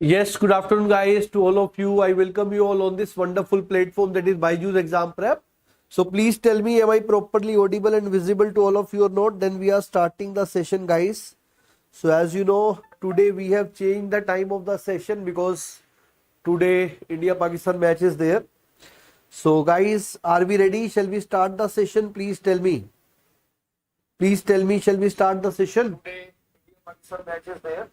Yes, good afternoon, guys. To all of you, I welcome you all on this wonderful platform that is BYJU'S Exam Prep. So please tell me, am I properly audible and visible to all of you or not? Then we are starting the session, guys. So as you know, today we have changed the time of the session because today India-Pakistan match is there. So guys, are we ready? Shall we start the session? Please tell me. Please tell me, shall we start the session? Today India-Pakistan match is there.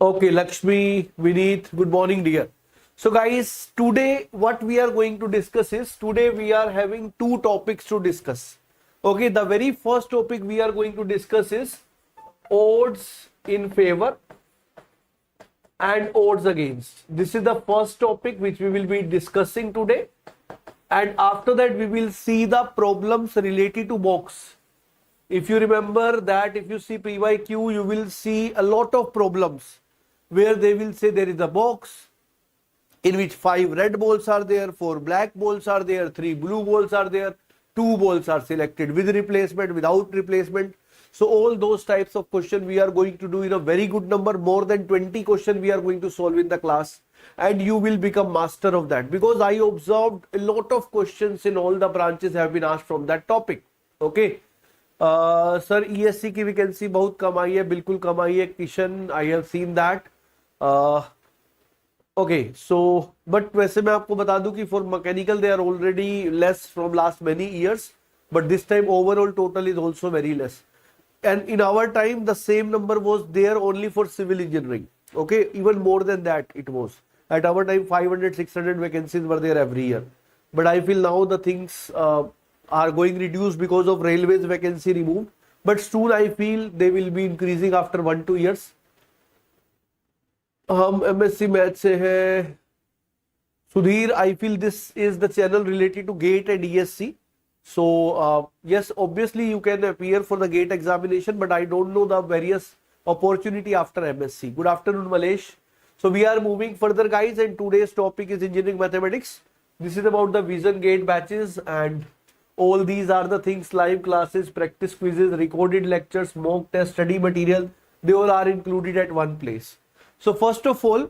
Okay, Lakshmi, Vineet, good morning, dear. So guys, today what we are going to discuss is, today we are having two topics to discuss. Okay, the very first topic we are going to discuss is odds in favor and odds against. This is the first topic which we will be discussing today. And after that, we will see the problems related to box. If you remember that, if you see PYQ, you will see a lot of problems where they will say there is a box in which 5 red balls are there, 4 black balls are there, 3 blue balls are there, 2 balls are selected with replacement, without replacement. So all those types of questions we are going to do in a very good number. More than 20 questions we are going to solve in the class, and you will become master of that, because I observed a lot of questions in all the branches have been asked from that topic. Okay. Sir, ESC की vacancy बहुत कम आई है, बिल्कुल कम आई है Kishan, I have seen that. Okay, so but वैसे मैं आपको बता दूं कि for mechanical they are already less from last many years, but this time overall total is also very less. And in our time, the same number was there only for civil engineering. Okay, even more than that it was. At our time, 500, 600 vacancies were there every year. But I feel now the things are going reduced because of railways vacancy removed. But soon I feel they will be increasing after 1-2 years. हम MSc math से है. Sudhir, I feel this is the channel related to GATE and ESC. So yes, obviously you can appear for the GATE examination, but I don't know the various opportunity after MSc. Good afternoon, Malesh. So we are moving further, guys, and today's topic is engineering mathematics. This is about the Vision GATE batches, and all these are the things: live classes, practice quizzes, recorded lectures, mock test, study material. They all are included at one place. So first of all,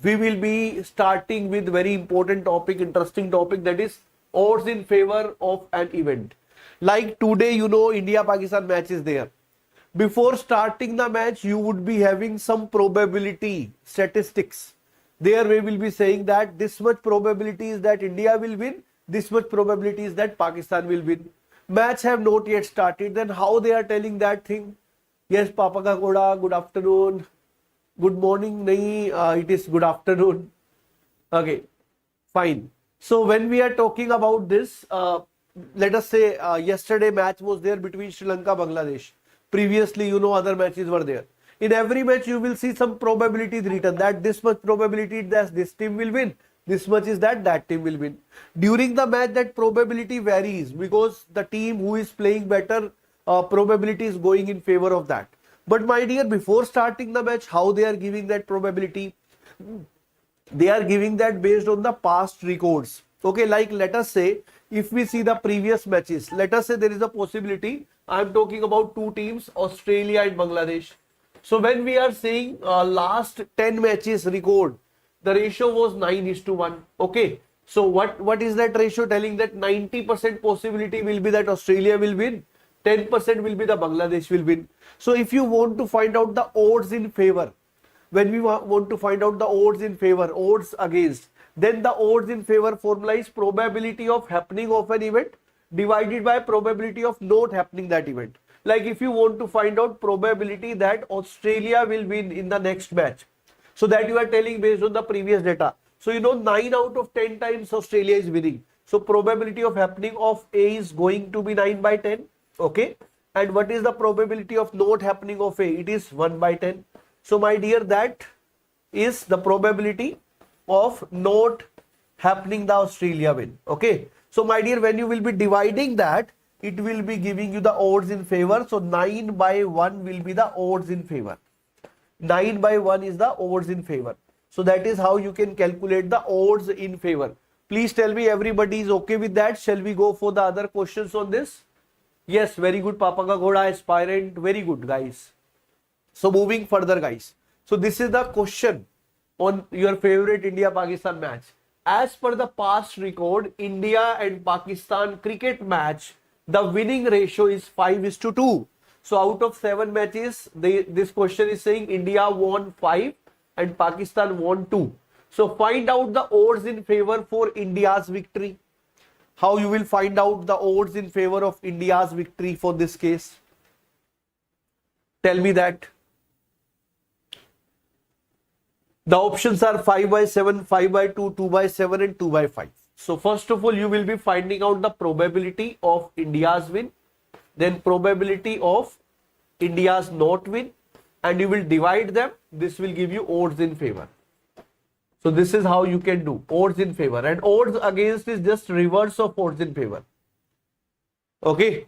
we will be starting with very important topic, interesting topic, that is odds in favor of an event. Like today, you know, India-Pakistan match is there. Before starting the match, you would be having some probability statistics. There we will be saying that this much probability is that India will win, this much probability is that Pakistan will win. Match have not yet started. Then how they are telling that thing? Yes, Papa ka koda, good afternoon. Good morning, nahi, it is good afternoon. Okay, fine. So when we are talking about this, let us say yesterday match was there between Sri Lanka, Bangladesh. Previously, you know, other matches were there. In every match, you will see some probabilities written that this much probability that this team will win. This much is that that team will win. During the match, that probability varies because the team who is playing better, probability is going in favor of that. But my dear, before starting the match, how they are giving that probability? They are giving that based on the past records. Okay, like let us say, if we see the previous matches, let us say there is a possibility, I am talking about two teams, Australia and Bangladesh. So when we are saying last 10 matches record, the ratio was 9:1. Okay, so what is that ratio telling? That 90% possibility will be that Australia will win, 10% will be the Bangladesh will win. So if you want to find out the odds in favor, when we want to find out the odds in favor, odds against, then the odds in favor formula is probability of happening of an event divided by probability of not happening that event. Like if you want to find out probability that Australia will win in the next match, so that you are telling based on the previous data. So you know 9 out of 10 times Australia is winning. So probability of happening of A is going to be 9/10. Okay. And what is the probability of not happening of A? It is 1/10. So my dear, that is the probability of not happening the Australia win. Okay. So my dear, when you will be dividing that, it will be giving you the odds in favor. So 9/1 will be the odds in favor. 9/1 is the odds in favor. So that is how you can calculate the odds in favor. Please tell me everybody is okay with that. Shall we go for the other questions on this? Yes, very good, Papa Ka Ghoda, Aspirant, very good, guys. So moving further, guys. So this is the question on your favorite India-Pakistan match. As per the past record, India and Pakistan cricket match, the winning ratio is 5:2. So out of 7 matches, this question is saying India won 5 and Pakistan won 2. So find out the odds in favor for India's victory. How you will find out the odds in favor of India's victory for this case? Tell me that. The options are 5/7, 5/2, 2/7 and 2/5. So first of all, you will be finding out the probability of India's win, then probability of India's not win, and you will divide them. This will give you odds in favor. So this is how you can do odds in favor, and odds against is just reverse of odds in favor. Okay.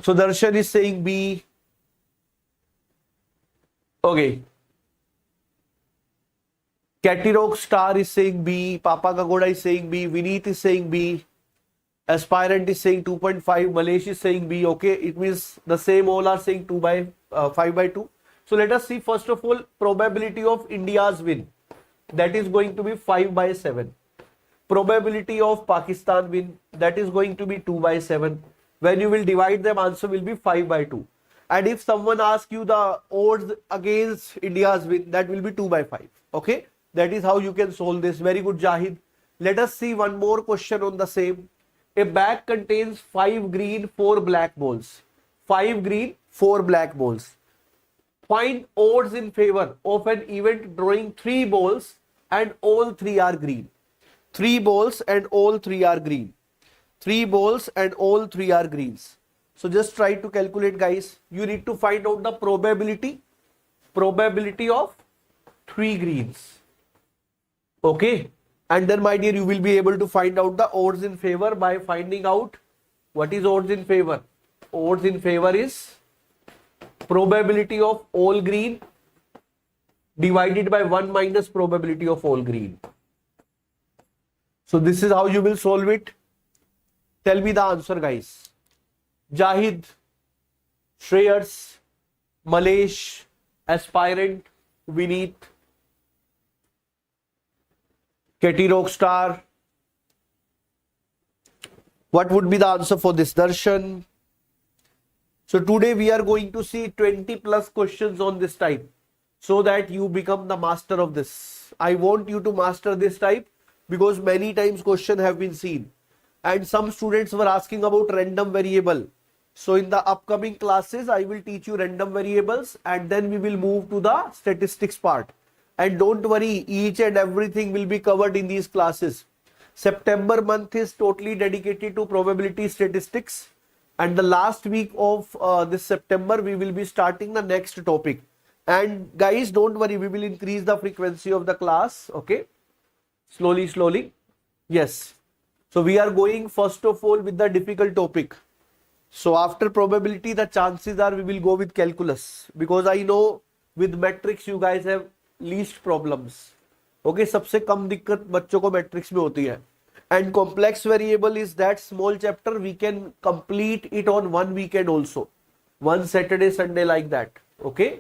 So Darshan is saying B. Okay. Catirog Star is saying B. Papa Kagoda is saying B. Vineet is saying B. Aspirant is saying 2.5. Malesh is saying B. Okay. It means the same all are saying 5/2. So let us see first of all probability of India's win. That is going to be 5/7. Probability of Pakistan win, that is going to be 2/7. When you will divide them, answer will be 5/2. And if someone asks you the odds against India's win, that will be 2/5. Okay, that is how you can solve this. Very good, Jahid. Let us see one more question on the same. A bag contains 5 green, 4 black balls. 5 green, 4 black balls. Find odds in favor of an event drawing 3 balls and all 3 are green. 3 balls and all 3 are green. 3 balls and all 3 are greens. So just try to calculate, guys. You need to find out the probability of 3 greens. Okay. And then, my dear, you will be able to find out the odds in favor by finding out what is odds in favor. Odds in favor is probability of all green divided by 1 minus probability of all green. So this is how you will solve it. Tell me the answer, guys. Jahid, Shreyas, Malesh, Aspirant, Vineet, Katie Rockstar. What would be the answer for this? Darshan. So today we are going to see 20 plus questions on this type so that you become the master of this. I want you to master this type because many times questions have been seen and some students were asking about random variable. So in the upcoming classes, I will teach you random variables and then we will move to the statistics part. And don't worry, each and everything will be covered in these classes. September month is totally dedicated to probability statistics. And the last week of this September, we will be starting the next topic. And guys, don't worry, we will increase the frequency of the class. Okay. Slowly. Yes. So we are going first of all with the difficult topic. So after probability, the chances are we will go with calculus. Because I know with matrix, you guys have least problems. Okay. सबसे कम दिक्कत बच्चों को matrix में होती है. And complex variable is that small chapter, we can complete it on one weekend also. One Saturday, Sunday like that. Okay.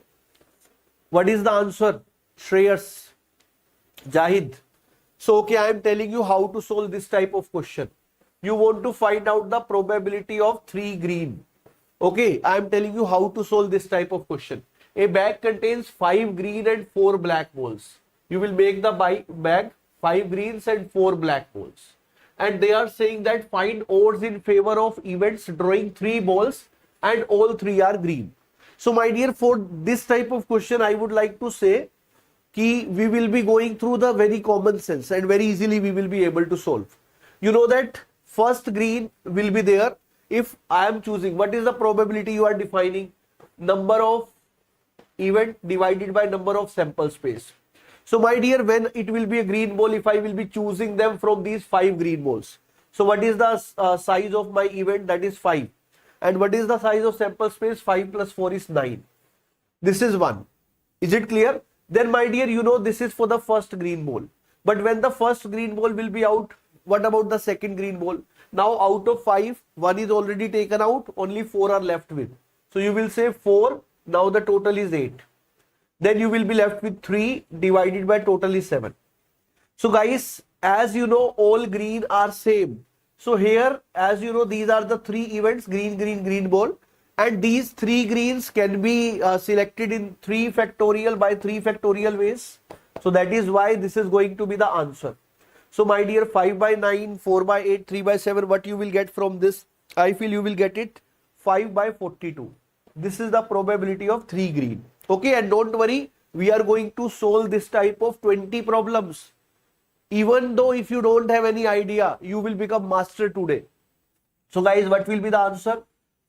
What is the answer? Shreyas, Jahid. So, okay, I am telling you how to solve this type of question. You want to find out the probability of 3 green. Okay, I am telling you how to solve this type of question. A bag contains 5 green and 4 black balls. You will make the bag 5 greens and 4 black balls. And they are saying that find odds in favor of events drawing 3 balls and all 3 are green. So my dear, for this type of question, I would like to say that we will be going through the very common sense and very easily we will be able to solve. You know that first green will be there if I am choosing. What is the probability you are defining? Number of event divided by number of sample space. So my dear, when it will be a green ball, if I will be choosing them from these 5 green balls. So what is the size of my event? That is 5. And what is the size of sample space? 5 plus 4 is 9. This is 1. Is it clear? Then my dear, you know this is for the first green ball. But when the first green ball will be out, what about the second green ball? Now out of 5, 1 is already taken out, only 4 are left with. So you will say 4, now the total is 8. then you will be left with 3 divided by total is 7. So guys, as you know, all green are same. So here, as you know, these are the 3 events, green, green, green ball. And these 3 greens can be selected in 3 factorial by 3 factorial ways. So that is why this is going to be the answer. So my dear, 5 by 9, 4 by 8, 3 by 7, what you will get from this? I feel you will get it 5 by 42. This is the probability of 3 green. Okay, and don't worry, we are going to solve this type of 20 problems. Even though if you don't have any idea, you will become master today. So guys, what will be the answer?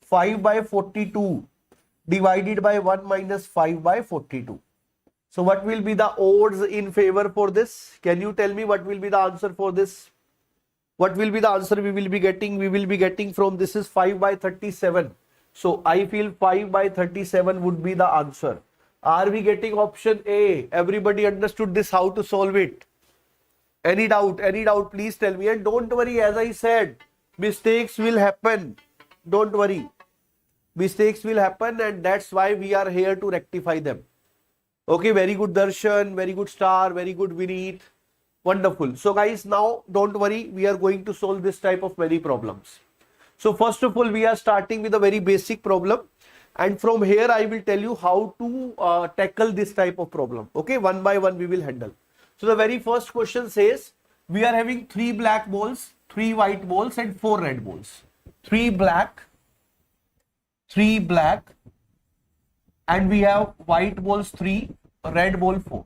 5 by 42 divided by 1 minus 5 by 42. So what will be the odds in favor for this? Can you tell me what will be the answer for this? What will be the answer we will be getting? We will be getting from this is 5 by 37. So I feel 5 by 37 would be the answer. Are we getting option A? Everybody understood this, how to solve it? Any doubt? Any doubt? Please tell me. And don't worry, as I said, mistakes will happen. Don't worry. Mistakes will happen, and that's why we are here to rectify them. Okay, very good Darshan, very good Star, very good Vineet. Wonderful. So guys, now don't worry, we are going to solve this type of many problems. So first of all, we are starting with a very basic problem. And from here, I will tell you how to tackle this type of problem. Okay, one by one we will handle. So the very first question says, we are having 3 black balls, 3 white balls and 4 red balls. 3 black, and we have white balls 3, red ball 4.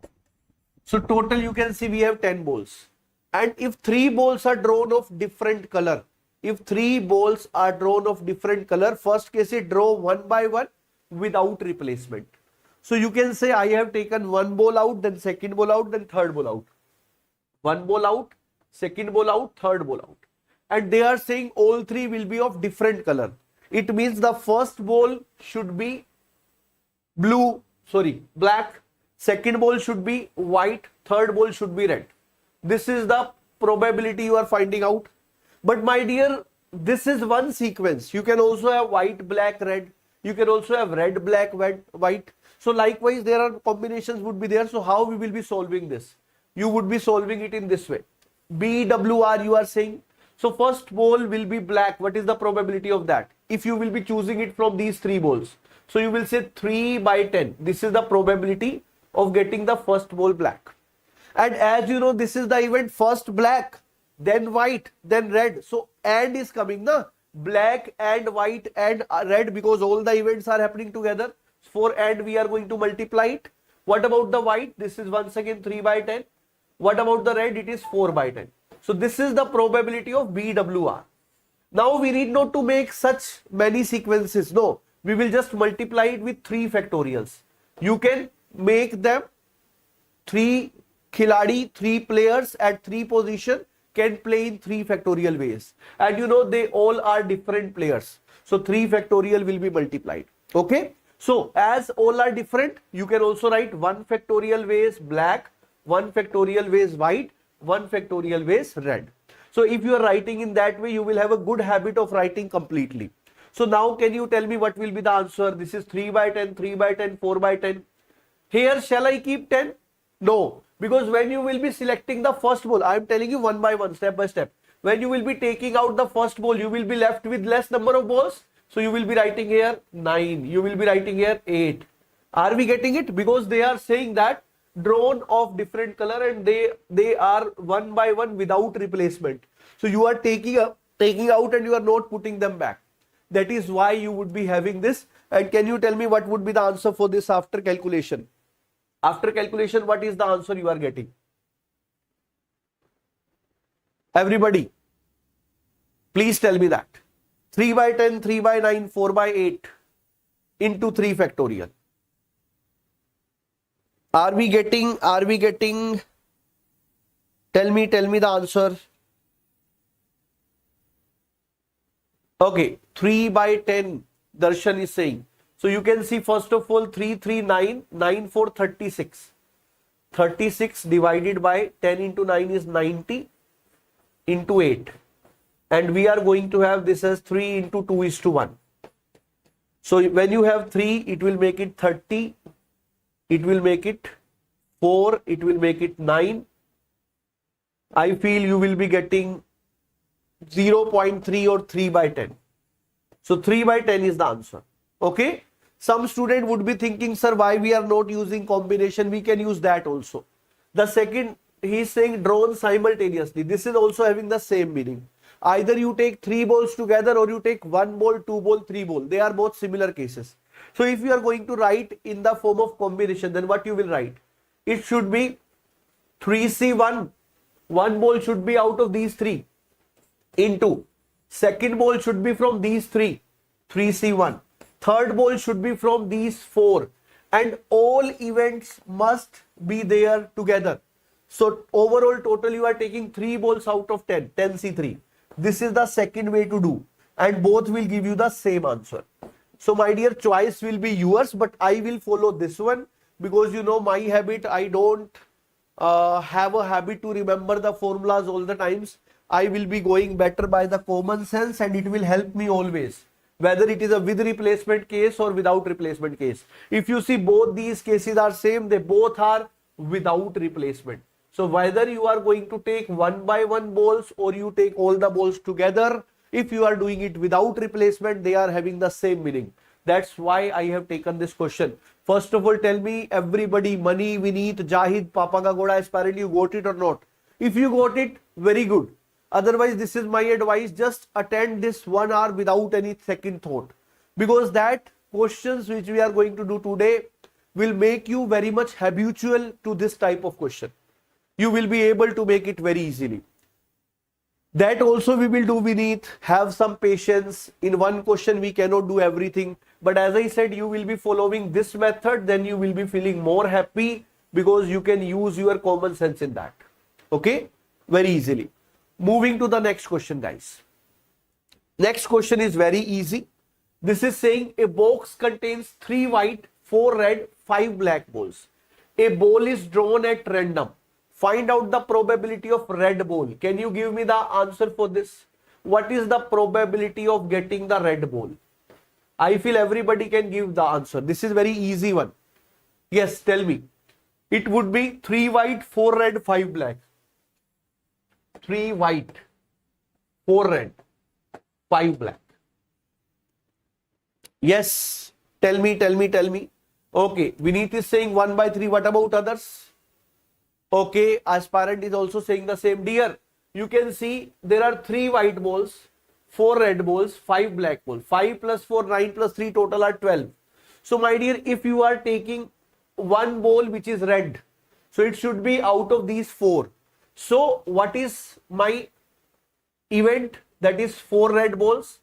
So total you can see we have 10 balls. And if 3 balls are drawn of different color, first case draw one by one without replacement. So you can say I have taken 1 ball out, then second ball out, then third ball out. 1 ball out, second ball out, third ball out. And they are saying all 3 will be of different color. It means the first ball should be black, second ball should be white, third ball should be red. This is the probability you are finding out. But my dear, this is one sequence. You can also have white, black, red. You can also have red, black, white. So likewise, there are combinations would be there. So how we will be solving this? You would be solving it in this way. BWR you are saying. So first ball will be black. What is the probability of that? If you will be choosing it from these 3 balls. So you will say 3 by 10. This is the probability of getting the first ball black. And as you know, this is the event first black, then white, then red. So and is coming, na? Black and white and red, because all the events are happening together. For and we are going to multiply it. What about the white? This is once again 3 by 10. What about the red? It is 4 by 10. So this is the probability of BWR. Now we need not to make such many sequences. No, we will just multiply it with 3 factorials. You can make them 3 khiladi, 3 players at 3 position can play in 3 factorial ways. And you know they all are different players. So 3 factorial will be multiplied. Okay. So as all are different, you can also write 1 factorial ways black, 1 factorial ways white, 1 factorial ways red. So if you are writing in that way, you will have a good habit of writing completely. So now can you tell me what will be the answer? This is 3 by 10, 3 by 10, 4 by 10. Here shall I keep 10? No, because when you will be selecting the first ball, I am telling you one by one, step by step. When you will be taking out the first ball, you will be left with less number of balls. So you will be writing here 9, you will be writing here 8. Are we getting it? Because they are saying that drawn of different color and they are one by one without replacement. So you are taking out and you are not putting them back. That is why you would be having this. And can you tell me what would be the answer for this after calculation? After calculation, what is the answer you are getting? Everybody, please tell me that. 3 by 10, 3 by 9, 4 by 8 into 3 factorial. Are we getting, tell me the answer. Okay, 3 by 10, Darshan is saying. So you can see first of all 3, 3, 9, 9, 4, 36. 36 divided by 10 into 9 is 90 into 8. And we are going to have this as 3 into 2 is to 1. So when you have 3, it will make it 30 it will make it 4, it will make it 9. I feel you will be getting 0.3 or 3 by 10. So 3 by 10 is the answer. Okay. Some student would be thinking, sir, why we are not using combination? We can use that also. The second, he is saying drawn simultaneously. This is also having the same meaning. Either you take 3 balls together or you take 1 ball, 2 ball, 3 ball. They are both similar cases. So if you are going to write in the form of combination, then what you will write? It should be 3C1. 1 ball should be out of these 3 into second ball should be from these 3, 3C1. Third ball should be from these 4, and all events must be there together. So overall total you are taking 3 balls out of 10, 10C3. This is the second way to do, and both will give you the same answer. So my dear, choice will be yours, but I will follow this one because you know my habit, I don't have a habit to remember the formulas all the times. I will be going better by the common sense, and it will help me always, whether it is a with replacement case or without replacement case. If you see both these cases are same, they both are without replacement. So whether you are going to take 1 by 1 balls or you take all the balls together, if you are doing it without replacement, they are having the same meaning. That's why I have taken this question. First of all, tell me everybody, Mani, Vineet, Jahid, Papagoda, Aspirant, you got it or not? If you got it, very good. Otherwise, this is my advice, just attend this 1 hour without any second thought, because that questions which we are going to do today will make you very much habitual to this type of question. You will be able to make it very easily. That also we will do, Vineet. Have some patience. In one question we cannot do everything, but as I said, you will be following this method, then you will be feeling more happy because you can use your common sense in that. Okay, very easily. Moving to the next question, guys. Next question is very easy. This is saying a box contains 3 white, 4 red, 5 black balls. A ball is drawn at random. Find out the probability of red ball. Can you give me the answer for this? What is the probability of getting the red ball? I feel everybody can give the answer. This is very easy one. Yes, tell me. It would be 3 white, 4 red, 5 black. 3 white, 4 red, 5 black. Yes, tell me. Okay, Vineet is saying 1 by 3. What about others? Okay, Aspirant is also saying the same. Dear, you can see there are 3 white balls, 4 red balls, 5 black balls. 5 plus 4, 9 plus 3, total are 12. So my dear, if you are taking 1 ball which is red, so it should be out of these 4. So what is my event? That is 4 red balls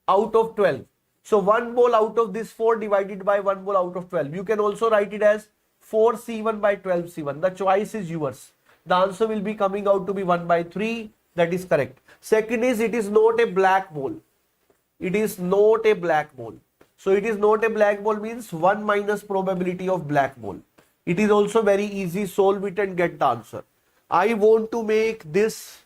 out of 12. So 1 ball out of this 4 divided by 1 ball out of 12. You can also write it as 4C1 by 12C1. The choice is yours. The answer will be coming out to be 1 by 3. That is correct. Second is, it is not a black ball. It is not a black ball. So it is not a black ball means 1 minus probability of black ball. It is also very easy. Solve it and get the answer. I want to make this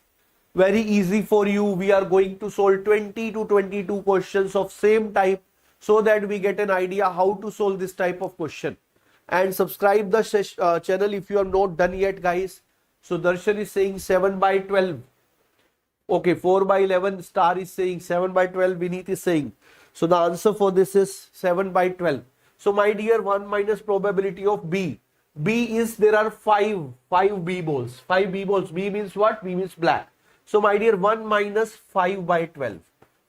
very easy for you. We are going to solve 20 to 22 questions of same type so that we get an idea how to solve this type of question. And subscribe the channel if you have not done yet, guys. So Darshan is saying 7 by 12. Okay, 4 by 11. Star is saying 7 by 12. Vineet is saying. So the answer for this is 7 by 12. So my dear, 1 minus probability of B. B is, there are 5 B balls. 5 B balls. B means what? B means black. So my dear, 1 minus 5 by 12.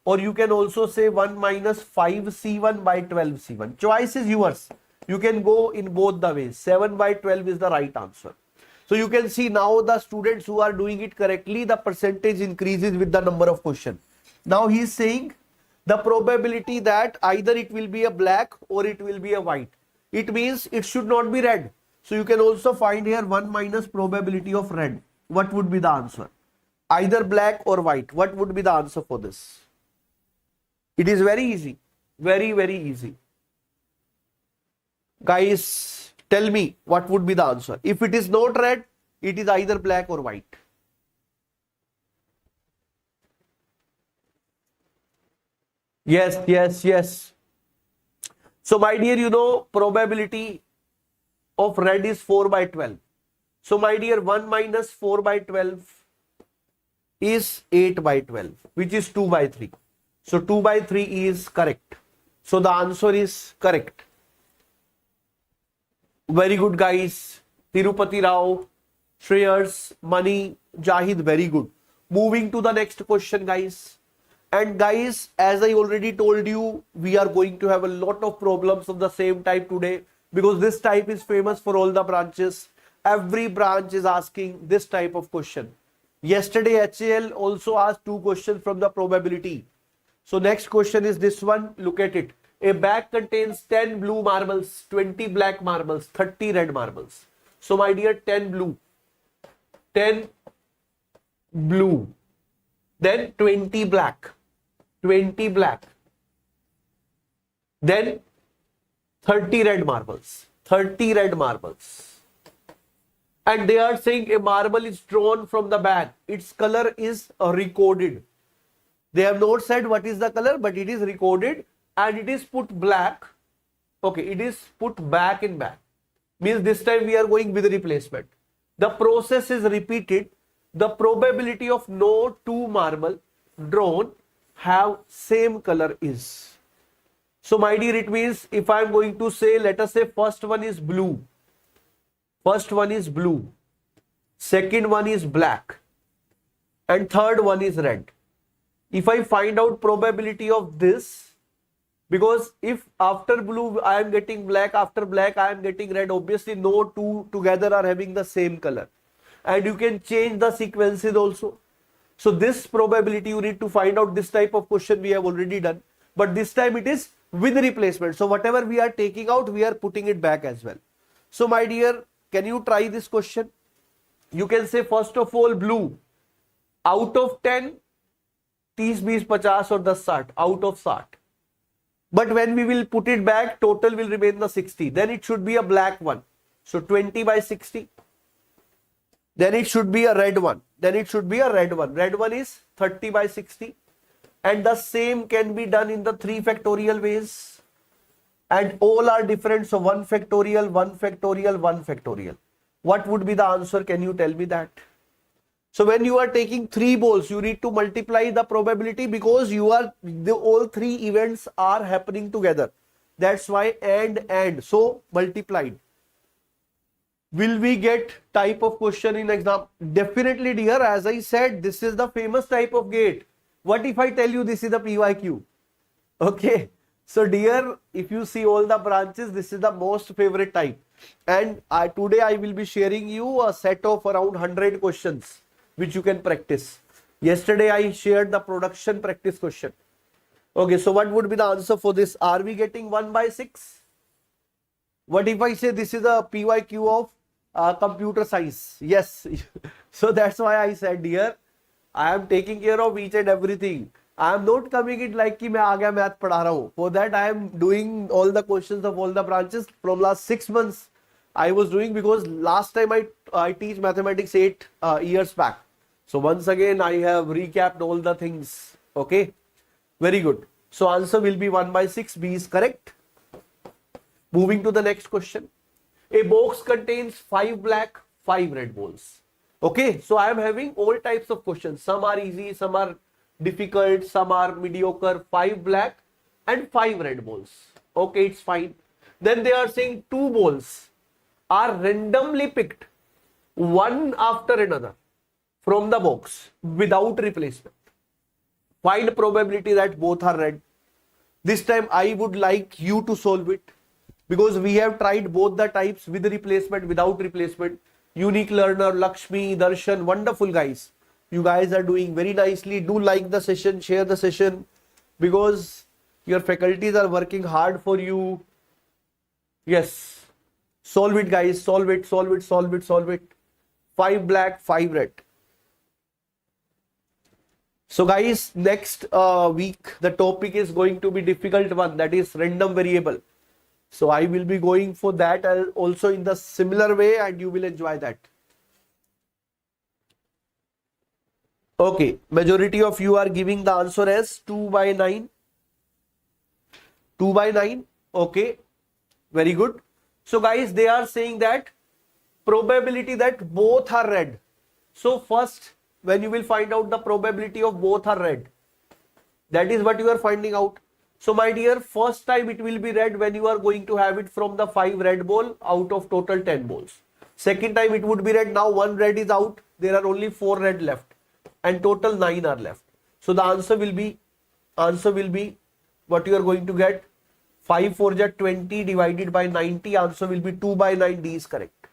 Or you can also say 1 minus 5C1 by 12C1. Choice is yours. You can go in both the ways. 7 by 12 is the right answer. So you can see now the students who are doing it correctly, the percentage increases with the number of questions. Now he is saying the probability that either it will be a black or it will be a white. It means it should not be red. So you can also find here 1 minus probability of red. What would be the answer? Either black or white. What would be the answer for this? It is very easy. Very, very easy. Guys, tell me what would be the answer. If it is not red, it is either black or white. Yes. So my dear, you know, probability of red is 4 by 12. So my dear, 1 minus 4 by 12 is 8 by 12, which is 2 by 3. So 2 by 3 is correct. So the answer is correct. Very good, guys. Tirupati Rao, Shreyas, Mani, Jahid, very good. Moving to the next question, guys. And guys, as I already told you, we are going to have a lot of problems of the same type today, because this type is famous for all the branches. Every branch is asking this type of question. Yesterday, HAL also asked 2 questions from the probability. So next question is this one. Look at it. A bag contains 10 blue marbles, 20 black marbles, 30 red marbles. So my dear, 10 blue, 10 blue, then 20 black, 20 black, then 30 red marbles, 30 red marbles. And they are saying a marble is drawn from the bag. Its color is recorded. They have not said what is the color, but it is recorded and it is put black. Okay, it is put back in bag. Means this time we are going with replacement. The process is repeated. The probability of no 2 marble drawn have same color is. So my dear, it means if I am going to say, let us say first one is blue. First one is blue. Second one is black. And third one is red. If I find out probability of this, because if after blue I am getting black, after black I am getting red, obviously no 2 together are having the same color. And you can change the sequences also. So this probability you need to find out. This type of question we have already done. But this time it is with replacement. So whatever we are taking out, we are putting it back as well. So my dear, can you try this question? You can say first of all blue. Out of 10, 30, 20, 50 or 10, 60. Out of 60. But when we will put it back, total will remain the 60. Then it should be a black one. So 20 by 60. Then it should be a red one. Then it should be a red one. Red one is 30 by 60. And the same can be done in the 3 factorial ways. And all are different. So 1 factorial, 1 factorial, 1 factorial. What would be the answer? Can you tell me that? So when you are taking 3 balls, you need to multiply the probability, because all 3 events are happening together. That's why and. So multiplied. Will we get type of question in exam? Definitely, dear. As I said, this is the famous type of gate. What if I tell you this is the PYQ? Okay. So dear, if you see all the branches, this is the most favorite type. And today I will be sharing you a set of around 100 questions which you can practice. Yesterday I shared the production practice question. Okay, so what would be the answer for this? Are we getting 1 by 6? What if I say this is a PYQ of computer science? Yes. So that's why I said, dear, I am taking care of each and everything. I am not coming it like कि मैं आ गया math पढ़ा रहा हूँ. For that I am doing all the questions of all the branches from last 6 months. I was doing, because last time I teach mathematics 8 years back. So once again I have recapped all the things. Okay, very good. So answer will be 1 by 6. B is correct. Moving to the next question. A box contains 5 black, 5 red balls. Okay, so I am having all types of questions. Some are easy, some are difficult, some are mediocre. 5 black and 5 red balls. Okay, it's fine. Then they are saying 2 balls are randomly picked one after another from the box without replacement. Find probability that both are red. This time I would like you to solve it, because we have tried both the types, with replacement, without replacement. Unique learner, Lakshmi, Darshan, wonderful guys. You guys are doing very nicely. Do like the session, share the session, because your faculties are working hard for you. Yes. Solve it, guys. Solve it, solve it, solve it, solve it. 5 black, 5 red. So guys, next week, the topic is going to be difficult one, that is random variable. So I will be going for that also in the similar way, and you will enjoy that. Okay, majority of you are giving the answer as 2 by 9. 2 by 9. Okay, very good. So guys, they are saying that probability that both are red. So first, when you will find out the probability of both are red, that is what you are finding out. So my dear, first time it will be red when you are going to have it from the 5 red ball out of total 10 balls. Second time it would be red. Now 1 red is out. There are only 4 red left and total 9 are left. So the answer will be what you are going to get. 5 4 ja 20 divided by 90. Answer will be 2 by 9. D is correct.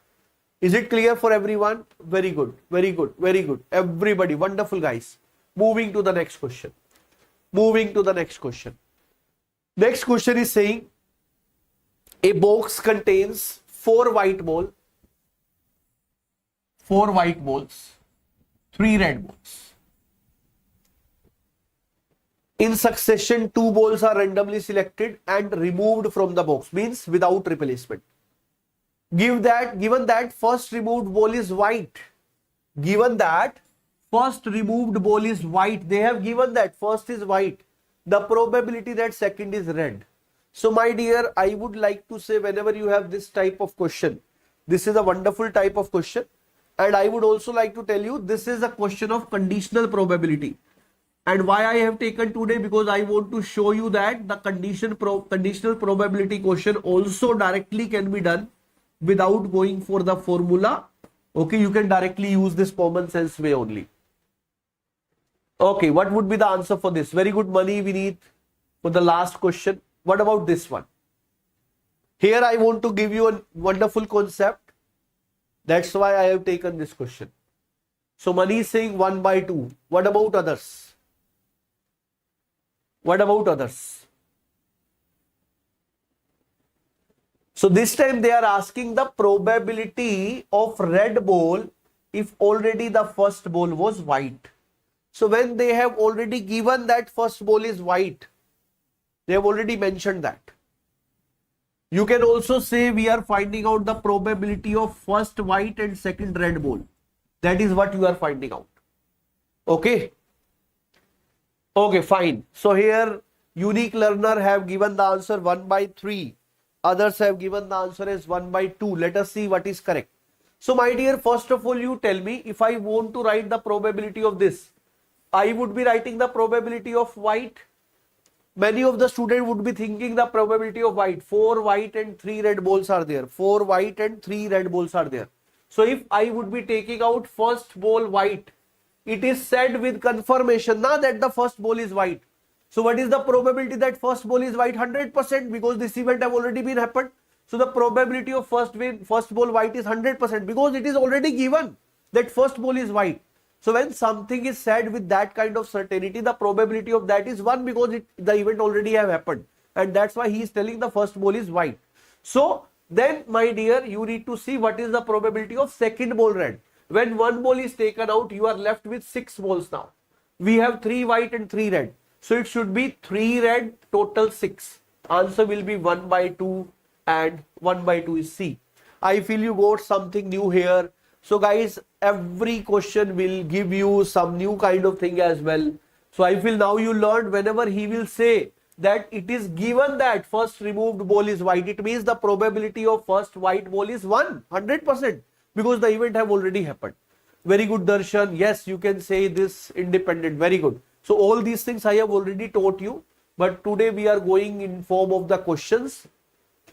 Is it clear for everyone? Very good. Very good. Very good. Everybody. Wonderful, guys. Moving to the next question. Next question is saying a box contains 4 white balls, 3 red balls. In succession, 2 balls are randomly selected and removed from the box, means without replacement. Given that first removed ball is white. They have given that first is white. The probability that second is red. So my dear, I would like to say, whenever you have this type of question, this is a wonderful type of question. And I would also like to tell you, this is a question of conditional probability. And why I have taken today, because I want to show you that the conditional probability question also directly can be done without going for the formula. Okay, you can directly use this common sense way only. Okay, what would be the answer for this? Very good, money we need for the last question. What about this one? Here I want to give you a wonderful concept. That's why I have taken this question. So money is saying 1 by 2. What about others? So this time they are asking the probability of red ball if already the first ball was white. So when they have already given that first ball is white, they have already mentioned that. You can also say we are finding out the probability of first white and second red ball. That is what you are finding out. Okay. Okay, fine. So here unique learner have given the answer 1 by 3. Others have given the answer as 1 by 2. Let us see what is correct. So my dear, first of all, you tell me, if I want to write the probability of this, I would be writing the probability of white. Many of the students would be thinking the probability of white. 4 white and 3 red balls are there. 4 white and 3 red balls are there. So if I would be taking out first ball white, it is said with confirmation now that the first ball is white. So what is the probability that first ball is white? 100%, because this event have already been happened. So the probability of first ball white is 100% because it is already given that first ball is white. So when something is said with that kind of certainty, the probability of that is 1 because the event already have happened. And that's why he is telling the first ball is white. So then, my dear, you need to see what is the probability of second ball red. When 1 ball is taken out, you are left with 6 balls now. We have 3 white and 3 red. So it should be 3 red, total 6. Answer will be 1 by 2 and 1 by 2 is C. I feel you got something new here. So guys, every question will give you some new kind of thing as well. So I feel now you learned whenever he will say that it is given that first removed ball is white, it means the probability of first white ball is 100% because the event have already happened. Very good, Darshan. Yes, you can say this independent. Very good. So all these things I have already taught you, but today we are going in form of the questions.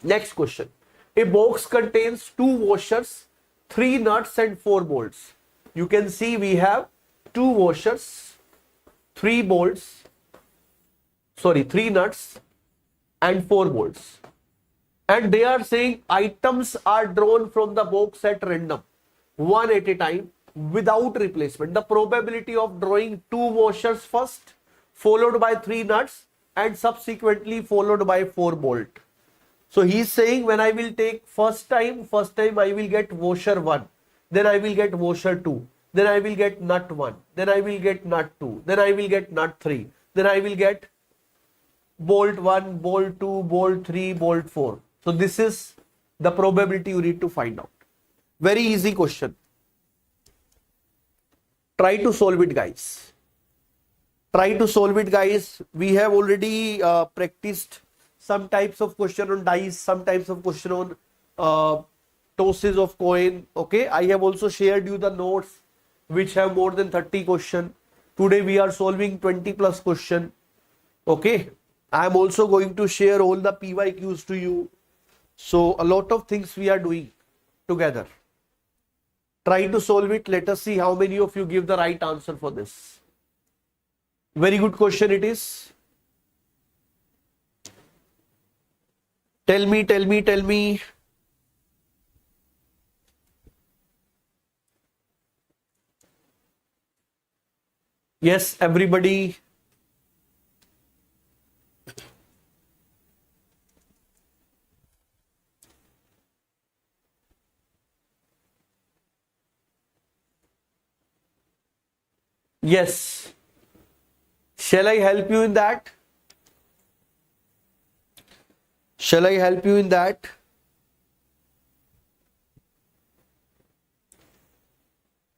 Next question. A box contains 2 washers, 3 nuts and 4 bolts. You can see we have 2 washers, 3 nuts and 4 bolts. And they are saying items are drawn from the box at random, one at a time, without replacement. The probability of drawing 2 washers first, followed by 3 nuts and subsequently followed by 4 bolts. So he is saying when I will take first time I will get washer 1, then I will get washer 2, then I will get nut 1, then I will get nut 2, then I will get nut 3, then I will get bolt 1, bolt 2, bolt 3, bolt 4. So this is the probability you need to find out. Very easy question. Try to solve it, guys. We have already practiced some types of question on dice, some types of question on tosses of coin. Okay, I have also shared you the notes which have more than 30 question. Today we are solving 20 plus question. Okay, I am also going to share all the PYQs to you. So a lot of things we are doing together. Try to solve it. Let us see how many of you give the right answer for this. Very good question it is. Tell me. Yes, everybody. Yes. Shall I help you in that? Shall I help you in that?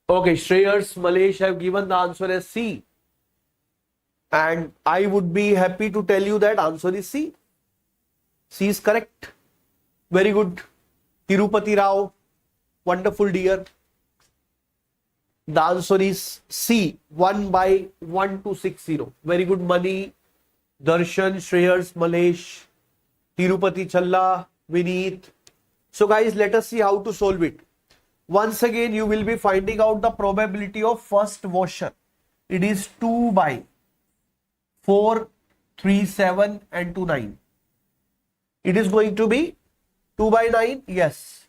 Okay, Shreyas, Malesh have given the answer as C. And I would be happy to tell you that answer is C. C is correct. Very good. Tirupati Rao, wonderful dear. The answer is C, 1/1260. Very good, Mani, Darshan, Shreyas, Malesh, Tirupati Challa, Vineet. So guys, let us see how to solve it. Once again, you will be finding out the probability of first washer. It is 2/4, 3, 7 and 2, 9. It is going to be 2/9. Yes.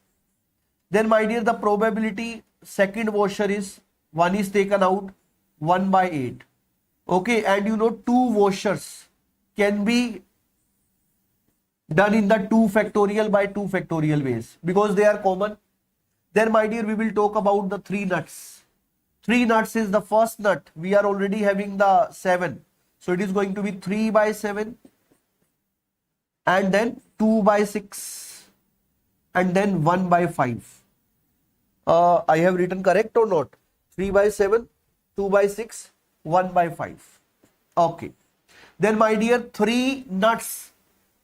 Then my dear, the probability second washer is 1 is taken out, 1/8. Okay, and you know 2 washers can be done in the 2 factorial by 2 factorial ways because they are common. Then my dear, we will talk about the 3 nuts. 3 nuts is the first nut. We are already having the 7. So it is going to be 3/7 and then 2/6 and then 1/5. I have written correct or not? 3/7, 2/6, 1/5. Okay. Then my dear, 3 nuts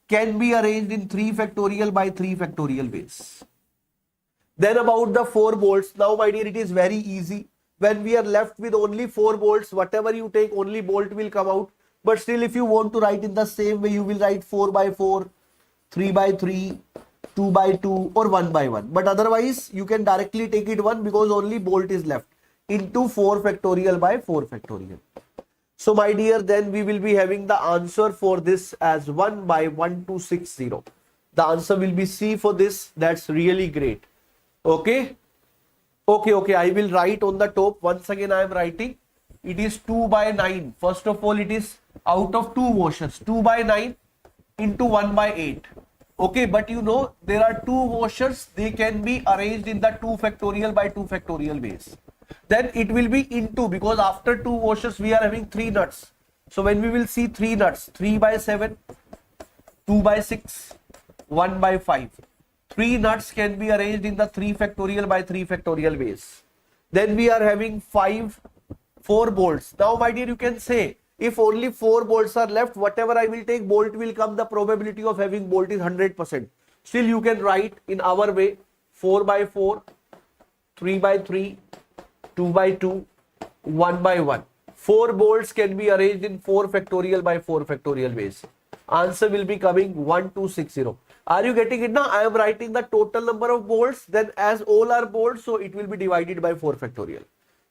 can be arranged in 3 factorial by 3 factorial ways. Then about the 4 bolts. Now my dear, it is very easy. When we are left with only 4 bolts, whatever you take, only bolt will come out. But still, if you want to write in the same way, you will write 4/4, 3/3, 2/2 or 1/1. But otherwise, you can directly take it 1 because only bolt is left into 4 factorial by 4 factorial. So my dear, then we will be having the answer for this as 1/1260. The answer will be C for this. That's really great. Okay. Okay. I will write on the top. Once again, I am writing. It is 2/9. First of all, it is out of 2 washers. 2/9 into 1/8. Okay, but you know, there are 2 washers. They can be arranged in the 2 factorial by 2 factorial ways. Then it will be into, because after 2 washers, we are having 3 nuts. So when we will see 3 nuts, 3/7, 2/6, 1/5. 3 nuts can be arranged in the 3 factorial by 3 factorial ways. Then we are having 4 bolts. Now my dear, you can say, if only 4 bolts are left, whatever I will take, bolt will come. The probability of having bolt is 100%. Still you can write in our way, 4/4, 3/3, 2/2, 1/1. 4 bolts can be arranged in 4 factorial by 4 factorial ways. Answer will be coming 1260. Are you getting it now? I am writing the total number of bolts. Then as all are bolts, so it will be divided by 4 factorial.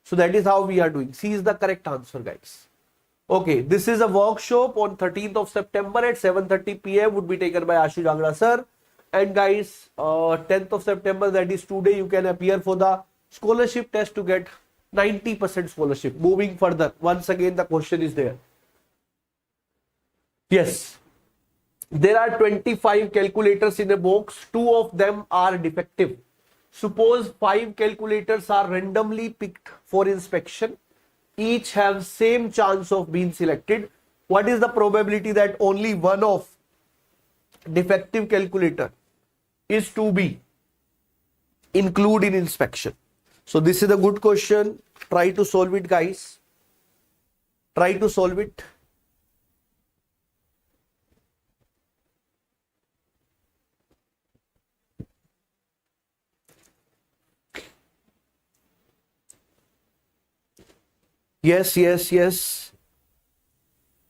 So that is how we are doing. C is the correct answer, guys. Okay, this is a workshop on 13th of September at 7:30 p.m. would be taken by Ashu Jangra sir. And guys, 10th of September, that is today, you can appear for the scholarship test to get 90% scholarship. Moving further, once again the question is there. Yes, there are 25 calculators in a box. 2 of them are defective. Suppose 5 calculators are randomly picked for inspection. Each have same chance of being selected. What is the probability that only one of defective calculator is to be included in inspection? So this is a good question. Try to solve it, guys. Try to solve it. Yes.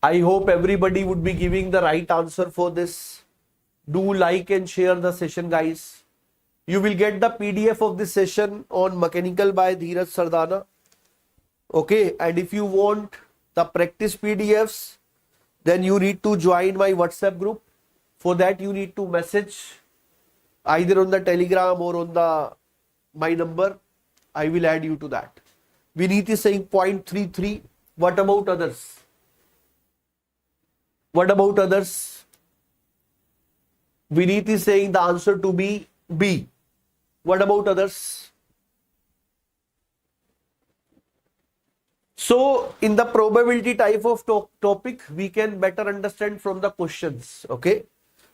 I hope everybody would be giving the right answer for this. Do like and share the session, guys. You will get the PDF of this session on Mechanical by Dheeraj Sardana. Okay, and if you want the practice PDFs, then you need to join my WhatsApp group. For that, you need to message either on the Telegram or on the my number. I will add you to that. Vineet is saying 0.33. What about others? What about others? Vineet is saying the answer to be B. What about others? So, in the probability type of topic, we can better understand from the questions. Okay.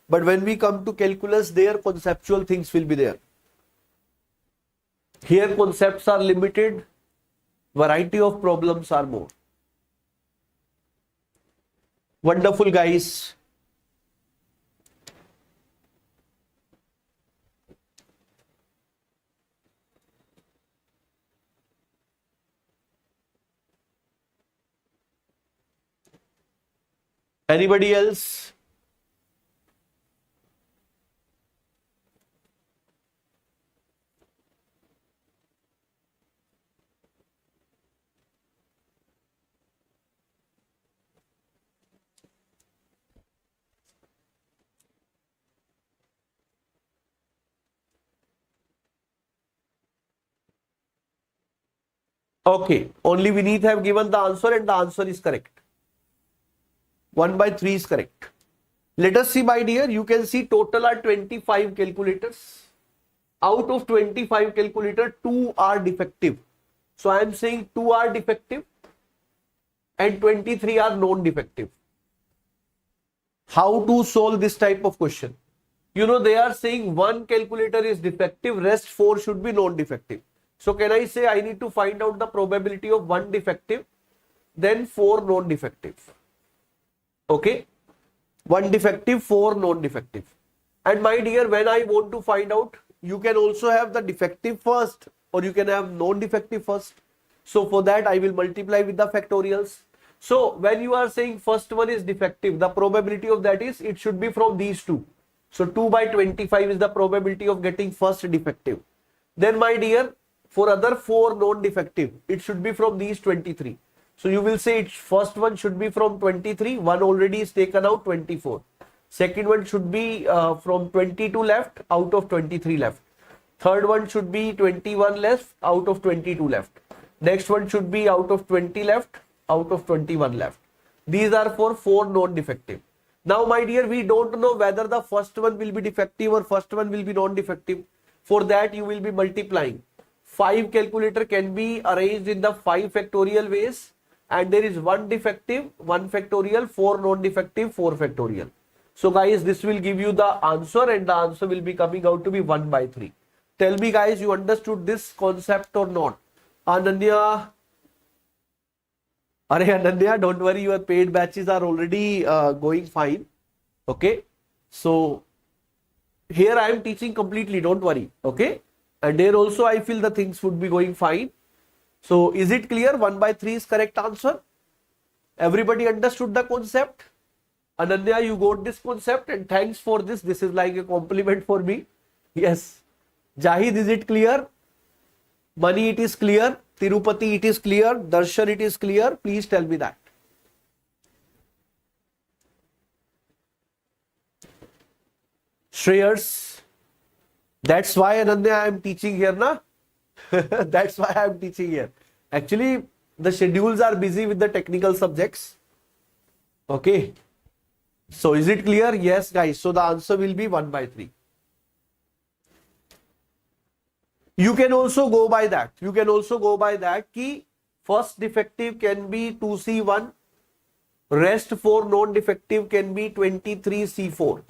But when we come to calculus, there conceptual things will be there. Here concepts are limited. Variety of problems are more. Wonderful, guys. Anybody else? Okay, only Vineet have given the answer and the answer is correct. 1/3 is correct. Let us see, my dear, you can see total are 25 calculators. Out of 25 calculators, 2 are defective. So I am saying 2 are defective and 23 are non-defective. How to solve this type of question? You know, they are saying one calculator is defective, rest 4 should be non-defective. So can I say I need to find out the probability of 1 defective, then 4 non-defective. Okay, 1 defective, 4 non-defective. And my dear, when I want to find out, you can also have the defective first or you can have non-defective first. So for that, I will multiply with the factorials. So when you are saying first one is defective, the probability of that is it should be from these two. So 2/25 is the probability of getting first defective. Then my dear, for other 4 non-defective, it should be from these 23. So you will say first one should be from 23, one already is taken out, 24. Second one should be from 22 left out of 23 left. Third one should be 21 left out of 22 left. Next one should be out of 20 left out of 21 left. These are for 4 non-defective. Now my dear, we don't know whether the first one will be defective or first one will be non-defective. For that you will be multiplying. 5 calculator can be arranged in the 5 factorial ways, and there is 1 defective, 1 factorial, 4 non-defective, 4 factorial. So guys, this will give you the answer and the answer will be coming out to be 1/3. Tell me guys, you understood this concept or not? Ananya, Ananya, don't worry, your paid batches are already going fine. Okay, so here I am teaching completely, don't worry. Okay. And there also I feel the things would be going fine. So is it clear? 1/3 is correct answer. Everybody understood the concept? Ananya, you got this concept and thanks for this. This is like a compliment for me. Yes. Jahid, is it clear? Mani, it is clear. Tirupati, it is clear. Darshan, it is clear. Please tell me that. Shreyas, that's why Ananya I am teaching here, na? That's why I am teaching here. Actually, the schedules are busy with the technical subjects. Okay. So is it clear? Yes, guys. So the answer will be 1/3. You can also go by that. You can also go by that ki first defective can be 2C1, rest 4 non-defective can be 23C4,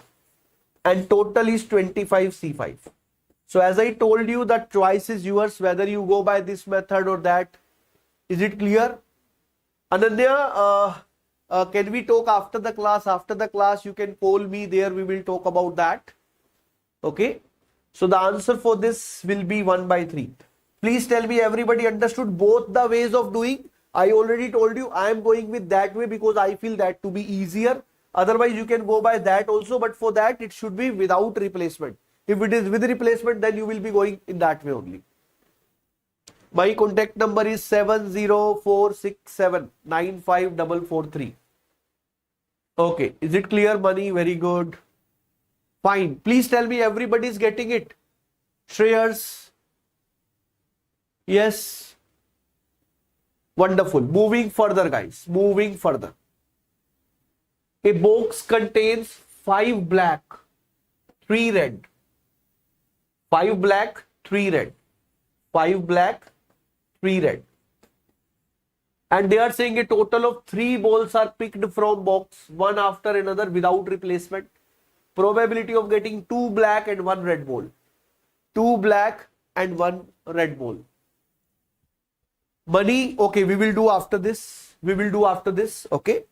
and total is 25C5. So as I told you, the choice is yours whether you go by this method or that. Is it clear? Ananya, can we talk after the class? After the class, you can call me there. We will talk about that. Okay. So the answer for this will be 1/3. Please tell me everybody understood both the ways of doing. I already told you I am going with that way because I feel that to be easier. Otherwise, you can go by that also, but for that, it should be without replacement. If it is with replacement, then you will be going in that way only. My contact number is 70467954443. Okay, is it clear, Money? Very good. Fine. Please tell me everybody is getting it. Shreyas? Yes. Wonderful. Moving further, guys. Moving further. A box contains 5 black, 3 red. 5 black, 3 red. 5 black, 3 red. And they are saying a total of 3 balls are picked from box, one after another without replacement. Probability of getting 2 black and 1 red ball. 2 black and 1 red ball. Money, okay, we will do after this. We will do after this, okay.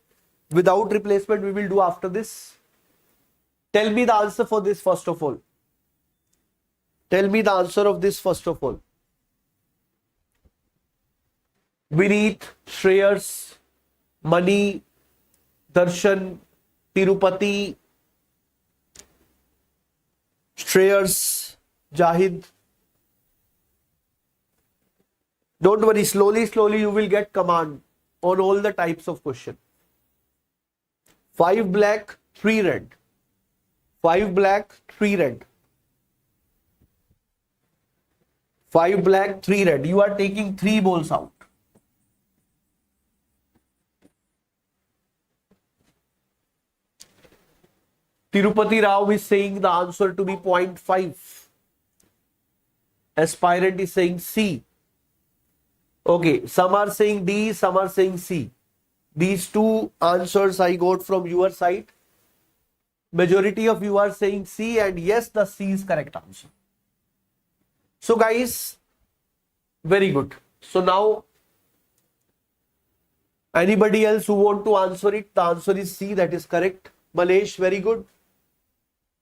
Without replacement, we will do after this. Tell me the answer for this first of all. Tell me the answer of this first of all. Vineet, Shreyas, Money, Darshan, Tirupati, Shreyas, Jahid. Don't worry, slowly you will get command on all the types of question. 5 black, 3 red. 5 black, 3 red. 5 black, 3 red. You are taking 3 balls out. Tirupati Rao is saying the answer to be 0.5. Aspirant is saying C. Okay, some are saying D, some are saying C. These two answers I got from your side. Majority of you are saying C, and yes, the C is correct answer. So guys, very good. So now, anybody else who want to answer it, the answer is C, that is correct. Malesh, very good.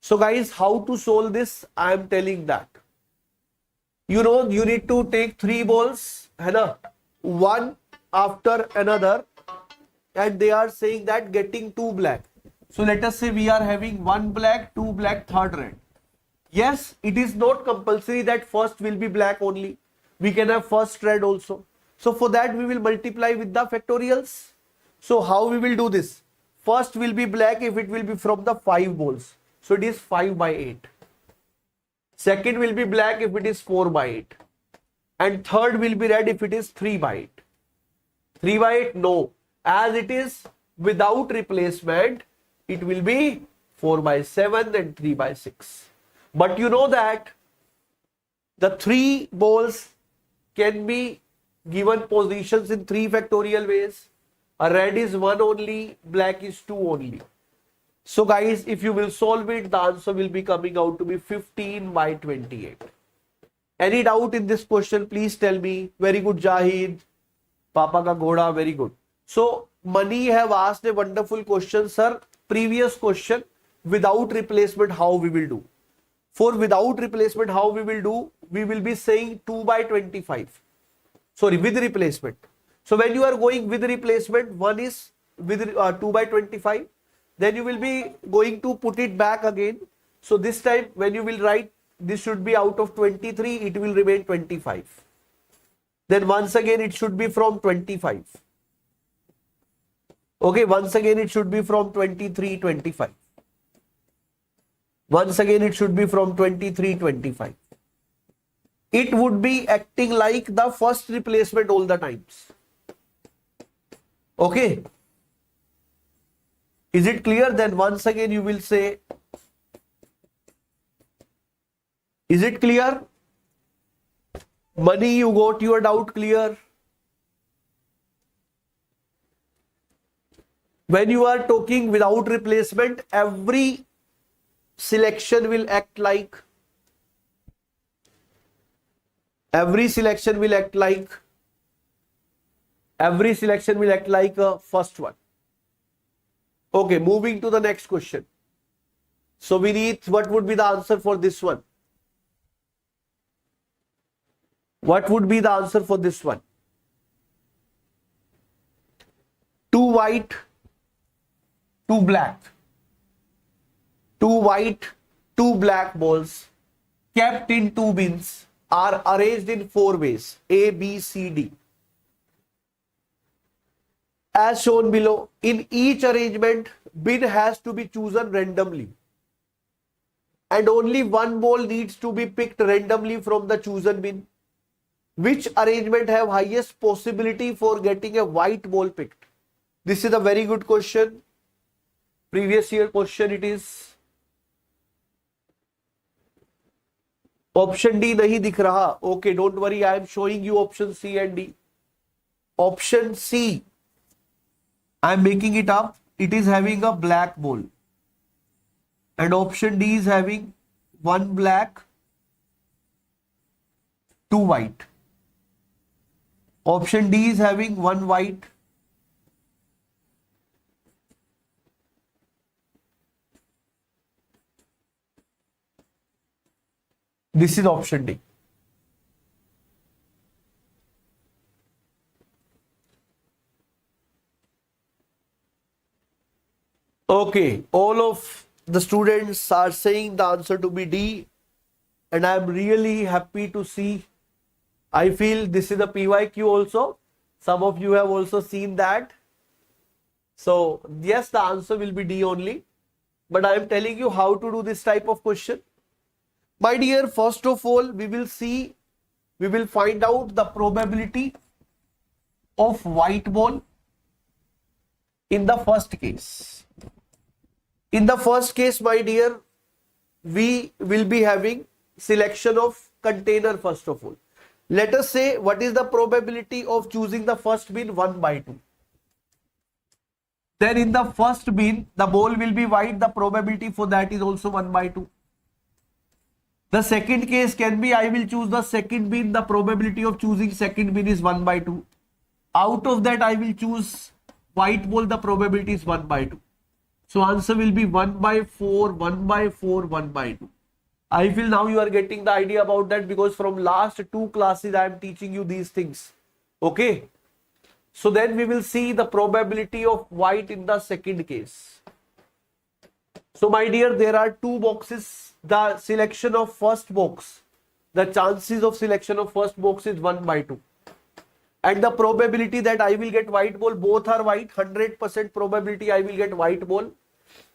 So guys, how to solve this? I am telling that. You know, you need to take 3 balls, one after another, and they are saying that getting 2 black. So let us say we are having 1 black, 2 black, 3rd red. Yes, it is not compulsory that first will be black only. We can have first red also. So for that we will multiply with the factorials. So how we will do this? First will be black if it will be from the 5 balls. So it is 5 by 8. Second will be black if it is 4 by 8. And third will be red if it is 3 by 8. 3 by 8? No. As it is without replacement, it will be 4 by 7 and 3 by 6. But you know that the 3 balls can be given positions in 3 factorial ways. A red is 1 only, black is 2 only. So guys, if you will solve it, the answer will be coming out to be 15 by 28. Any doubt in this question, please tell me. Very good, Jahid. Papa ka ghoda, very good. So, Money have asked a wonderful question, sir. Previous question, without replacement, how we will do? For without replacement, how we will do? We will be saying 2 by 25. Sorry, with replacement. So, when you are going with replacement, one is with 2 by 25. Then you will be going to put it back again. So, this time when you will write, this should be out of 23, it will remain 25. Then once again, it should be from 25. Okay, once again, it should be from 23, 25. Once again, it should be from 23, 25. It would be acting like the first replacement all the times. Okay. Is it clear? Then once again, you will say, is it clear? Money, you got your doubt clear? When you are talking without replacement, every selection will act like a first one. Okay, moving to the next question. So Vineet, what would be the answer for this one? What would be the answer for this one? two white, two black. Two white, two black balls kept in two bins are arranged in four ways, A, B, C, D. As shown below, in each arrangement, bin has to be chosen randomly. And only one ball needs to be picked randomly from the chosen bin. Which arrangement have highest possibility for getting a white ball picked? This is a very good question. Previous year question it is. Option D nahi dikh raha. Okay, don't worry. I am showing you option C and D. Option C, I am making it up. It is having a black ball. And option D is having one black, two white. Option D is having one white, this is option D. Okay, all of the students are saying the answer to be D, and I am really happy to see. I feel this is a PYQ also. Some of you have also seen that. So yes, the answer will be D only, but I am telling you how to do this type of question. My dear, first of all, we will find out the probability of white ball in the first case. In the first case, my dear, we will be having selection of container first of all. Let us say what is the probability of choosing the first bin 1 by 2. Then in the first bin, the ball will be white. The probability for that is also 1 by 2. The second case can be I will choose the second bin. The probability of choosing second bin is 1 by 2. Out of that, I will choose white ball. The probability is 1 by 2. So answer will be 1 by 4, 1 by 4, 1 by 2. I feel now you are getting the idea about that because from last two classes I am teaching you these things. Okay. So then we will see the probability of white in the second case. So my dear, there are two boxes. The selection of first box, the chances of selection of first box is 1 by 2. And the probability that I will get white ball, both are white, 100% probability I will get white ball.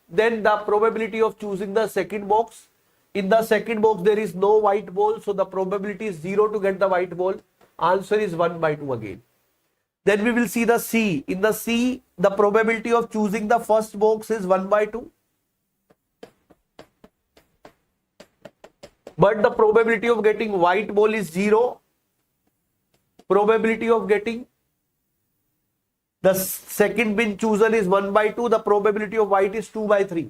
Then the probability of choosing the second box. In the second box, there is no white ball. So the probability is 0 to get the white ball. Answer is 1 by 2 again. Then we will see the C. In the C, the probability of choosing the first box is 1 by 2. But the probability of getting white ball is 0. Probability of getting the second bin chosen is 1 by 2. The probability of white is 2 by 3.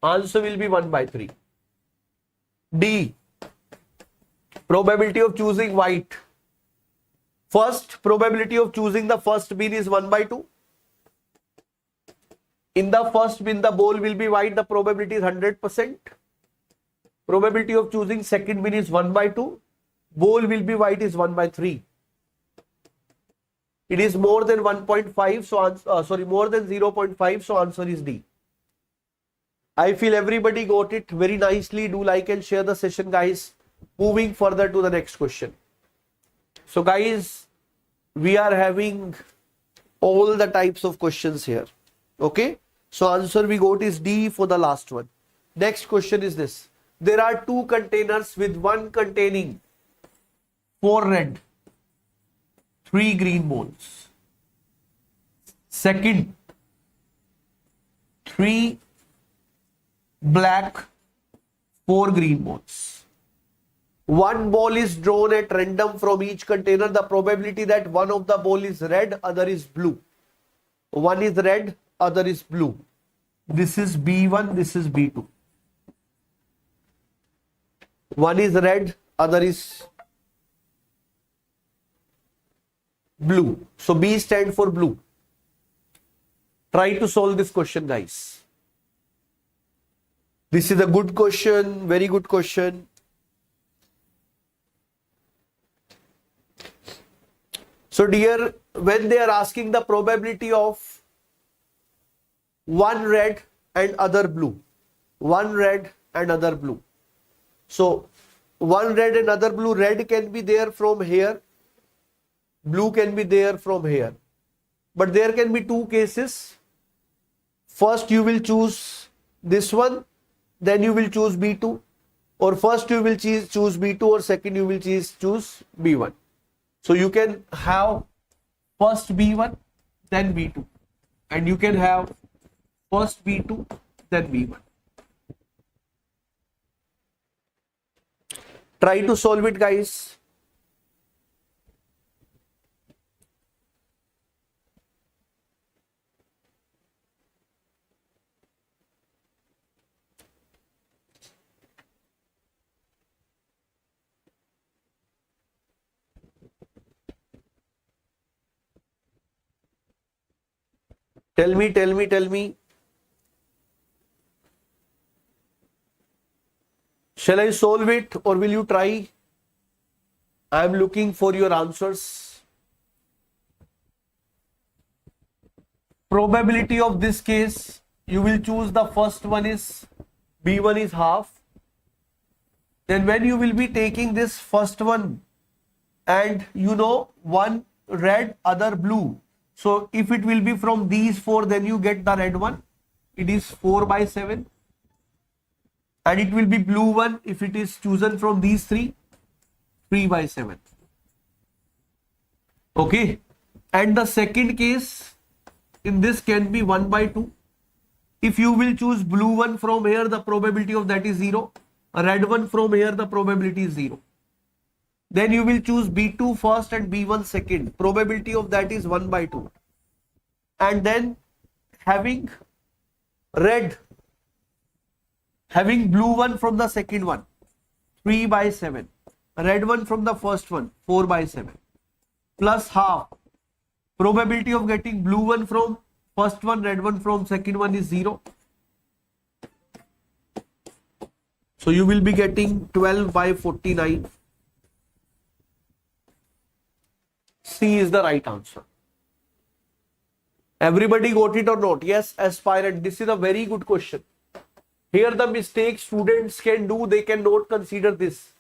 Answer will be 1 by 3. D. Probability of choosing white. First, probability of choosing the first bin is 1 by 2. In the first bin, the ball will be white. The probability is 100%. Probability of choosing second bin is 1 by 2. Ball will be white is 1 by 3. It is more than 1.5. So more than 0.5. So answer is D. I feel everybody got it very nicely. Do like and share the session, guys. Moving further to the next question. So guys, we are having all the types of questions here. Okay. So answer we got is D for the last one. Next question is this. There are two containers with one containing 4 red, 3 green balls. Second, 3 black, 4 green balls. One ball is drawn at random from each container. The probability that one of the ball is red, other is blue. One is red, other is blue. This is B1, this is B2. One is red, other is blue. So B stands for blue. Try to solve this question, guys. This is a good question, very good question. So dear, when they are asking the probability of one red and other blue, one red and other blue. So one red and other blue, red can be there from here, blue can be there from here, but there can be two cases. First you will choose this one, then you will choose B2, or first you will choose B2, or second you will choose B1. So you can have first B1 then B2, and you can have first B2 then B1. Try to solve it, guys. Tell me. Shall I solve it or will you try? I am looking for your answers. Probability of this case, you will choose the first one is B1 is half. Then when you will be taking this first one and you know one red, other blue. So if it will be from these four, then you get the red one. It is 4/7. And it will be blue one if it is chosen from these three, 3/7. Okay. And the second case in this can be 1/2. If you will choose blue one from here, the probability of that is 0. A red one from here, the probability is 0. Then you will choose B2 first and B1 second. Probability of that is 1/2. And then having blue one from the second one, 3/7. Red one from the first one, 4/7. Plus half. Probability of getting blue one from first one, red one from second one is 0. So you will be getting 12/49. C is the right answer. Everybody got it or not? Yes, aspirant. This is a very good question. Here the mistake students can do, they cannot consider this.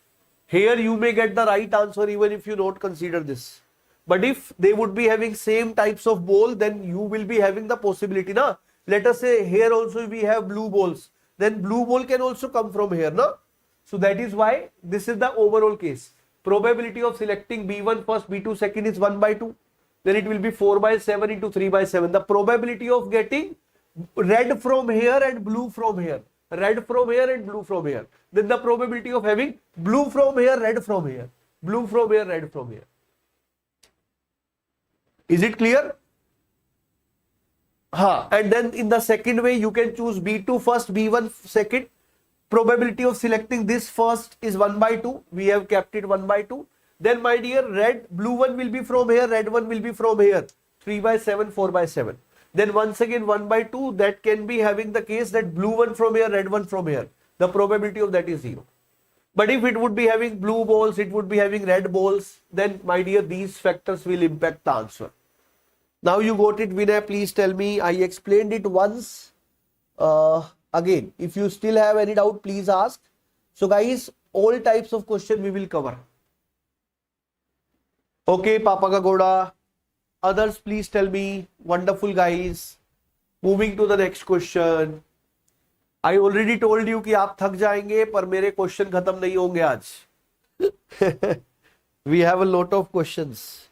Here you may get the right answer even if you not consider this. But if they would be having same types of ball, then you will be having the possibility. Na? Let us say here also we have blue balls. Then blue ball can also come from here. Na? So that is why this is the overall case. Probability of selecting B1 first, B2 second is 1/2. Then it will be 4/7 into 3/7. The probability of getting red from here and blue from here. Red from here and blue from here. Then the probability of having blue from here, red from here. Blue from here, red from here. Is it clear? And then in the second way, you can choose B2 first, B1 second. Probability of selecting this first is 1/2. We have kept it 1/2. Then my dear, blue one will be from here, red one will be from here. 3/7, 4/7. Then once again 1/2, that can be having the case that blue one from here, red one from here. The probability of that is 0. But if it would be having blue balls, it would be having red balls, then my dear, these factors will impact the answer. Now you got it, Vinay, please tell me. I explained it once. Again, if you still have any doubt, please ask. So guys, all types of question we will cover. Okay, Papa Kagoda. Others, please tell me. Wonderful, guys. Moving to the next question. I already told you कि आप थक जाएंगे पर मेरे question खत्म नहीं होंगे आज. We have a lot of questions.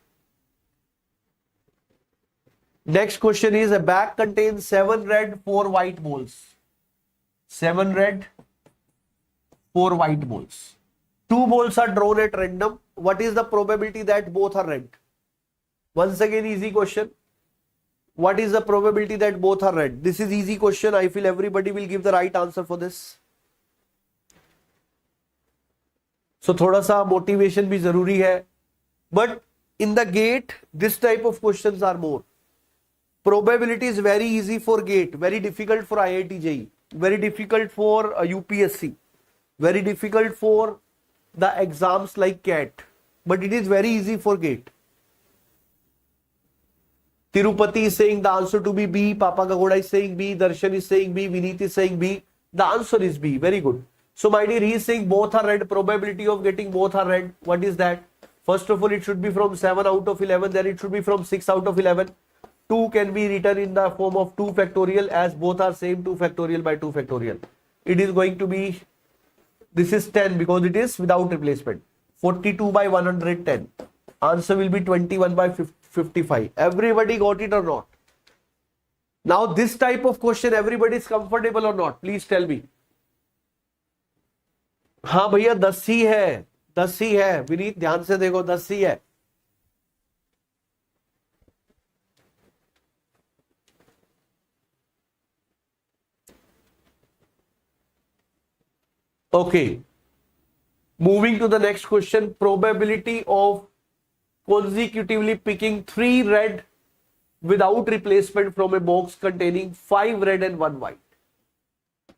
Next question is, a bag contains 7 red, 4 white balls. 7 red, 4 white balls. 2 balls are drawn at random. What is the probability that both are red? Once again, easy question. What is the probability that both are red? This is easy question. I feel everybody will give the right answer for this. So थोड़ा सा motivation भी जरूरी है. But in the GATE, this type of questions are more. Probability is very easy for GATE, very difficult for IIT JEE, very difficult for UPSC, very difficult for the exams like CAT. But it is very easy for GATE. Tirupati is saying the answer to be B. Papa Gagoda is saying B. Darshan is saying B. Vineet is saying B. The answer is B. Very good. So my dear, he is saying both are red. Probability of getting both are red. What is that? First of all, it should be from 7 out of 11. Then it should be from 6 out of 11. 2 can be written in the form of 2 factorial, as both are same 2 factorial by 2 factorial. It is going to be, this is 10 because it is without replacement. 42 by 110. Answer will be 21 by 55. Everybody got it or not? Now this type of question, everybody is comfortable or not? Please tell me. हाँ भैया 10 ही है, 10 ही है. विनीत ध्यान से देखो, 10 ही है. Okay. Moving to the next question. Probability of consecutively picking 3 red without replacement from a box containing 5 red and 1 white.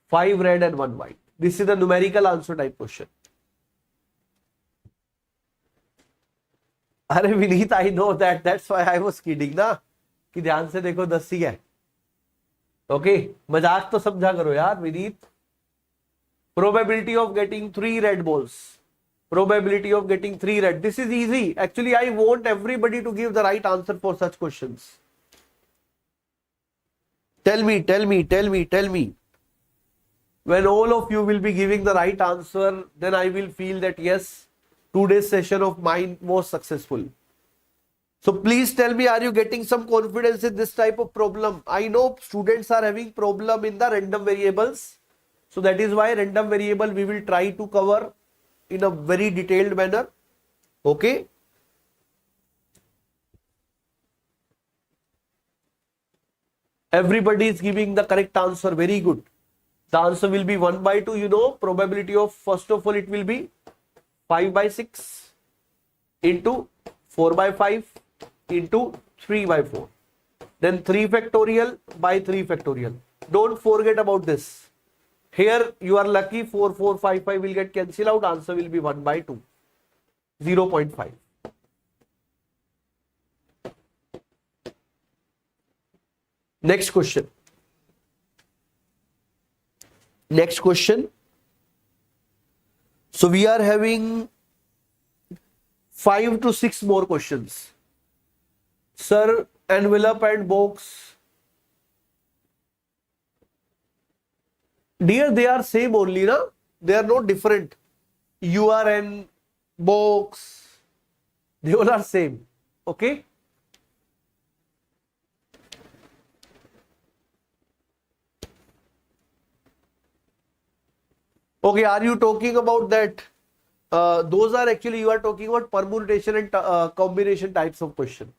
5 red and 1 white. This is the numerical answer type question. अरे Vineet, I know that. That's why I was kidding ना, कि ध्यान से देखो 10 ही है. Okay, मजाक तो समझा करो यार Vineet. Probability of getting 3 red balls. Probability of getting 3 red. This is easy. Actually, I want everybody to give the right answer for such questions. Tell me. When all of you will be giving the right answer, then I will feel that yes, today's session of mine was successful. So please tell me, are you getting some confidence in this type of problem? I know students are having problem in the random variables. So that is why random variable we will try to cover in a very detailed manner. Okay. Everybody is giving the correct answer. Very good. The answer will be 1 by 2. You know, probability of, first of all, it will be 5 by 6 into 4 by 5 into 3 by 4. Then 3 factorial by 3 factorial. Don't forget about this. Here you are lucky, 4, 4, 5, 5 will get cancelled out. Answer will be 1 by 2. 0.5. Next question. So we are having 5 to 6 more questions. Sir, envelope and box. Dear, they are same only, na? They are not different. URN, box, they all are same. Okay? Okay, are you talking about that? Those are actually, you are talking about permutation and combination types of question.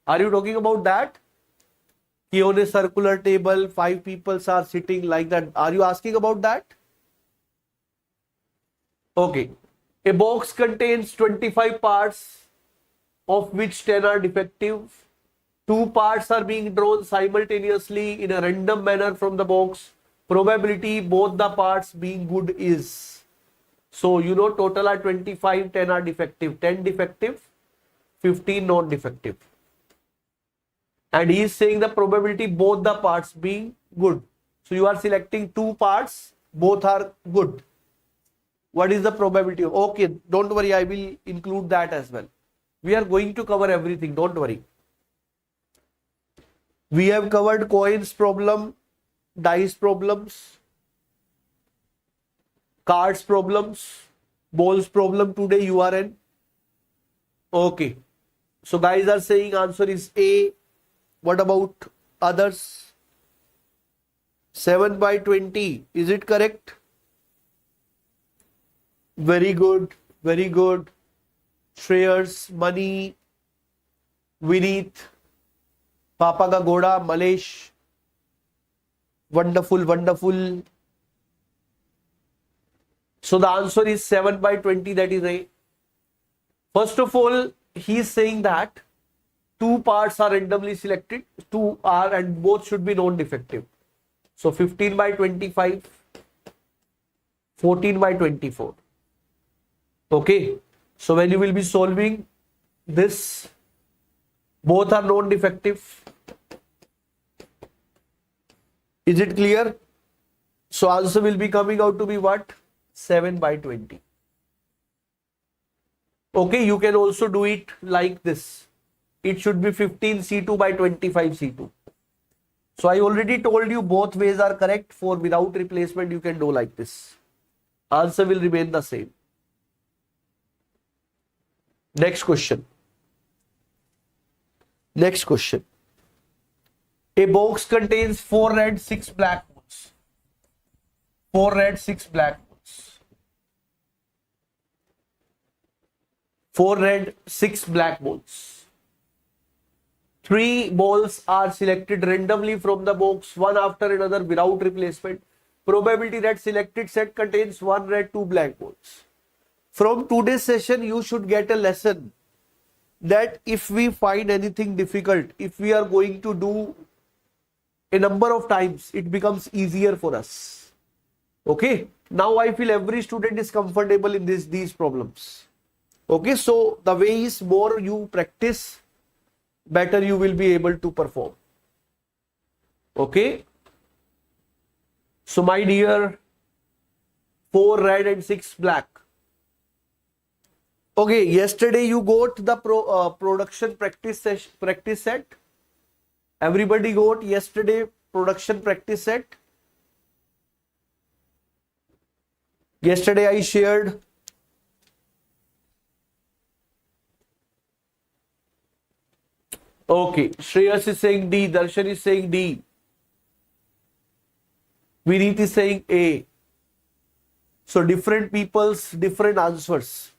Are you talking about that? On a circular table, 5 people are sitting like that. Are you asking about that? Okay. A box contains 25 parts, of which 10 are defective. 2 parts are being drawn simultaneously in a random manner from the box. Probability both the parts being good is. So, you know, total are 25, 10 are defective. 10 defective, 15 non-defective. And he is saying the probability both the parts being good. So you are selecting 2 parts, both are good. What is the probability? Okay, don't worry, I will include that as well. We are going to cover everything, don't worry. We have covered coins problem, dice problems, cards problems, balls problem today, URN. Okay. So guys are saying answer is A. What about others? 7 by 20. Is it correct? Very good. Very good. Shreyas, Money, Vineet, Papa Gagoda, Malesh. Wonderful, wonderful. So the answer is 7 by 20. That is A. First of all, he is saying that 2 parts are randomly selected, 2 are, and both should be non-defective. So 15 by 25, 14 by 24. Okay. So when you will be solving this, both are non-defective. Is it clear? So answer will be coming out to be what? 7 by 20. Okay, you can also do it like this. It should be 15 C2 by 25 C2. So I already told you both ways are correct. For without replacement, you can do like this. Answer will remain the same. Next question. Next question. A box contains 4 red, 6 black balls. 4 red, 6 black balls. 4 red, 6 black balls. 3 balls are selected randomly from the box, one after another without replacement. Probability that selected set contains 1 red, 2 black balls. From today's session, you should get a lesson that if we find anything difficult, if we are going to do a number of times, it becomes easier for us. Okay. Now I feel every student is comfortable in these problems. Okay. So the way is more you practice, better you will be able to perform. Okay. So my dear, 4 red and 6 black. Okay, yesterday you got the production practice set. Everybody got yesterday production practice set. Yesterday I shared. Okay, Shreyas is saying D, Darshan is saying D. Vineet is saying A. So different people's different answers.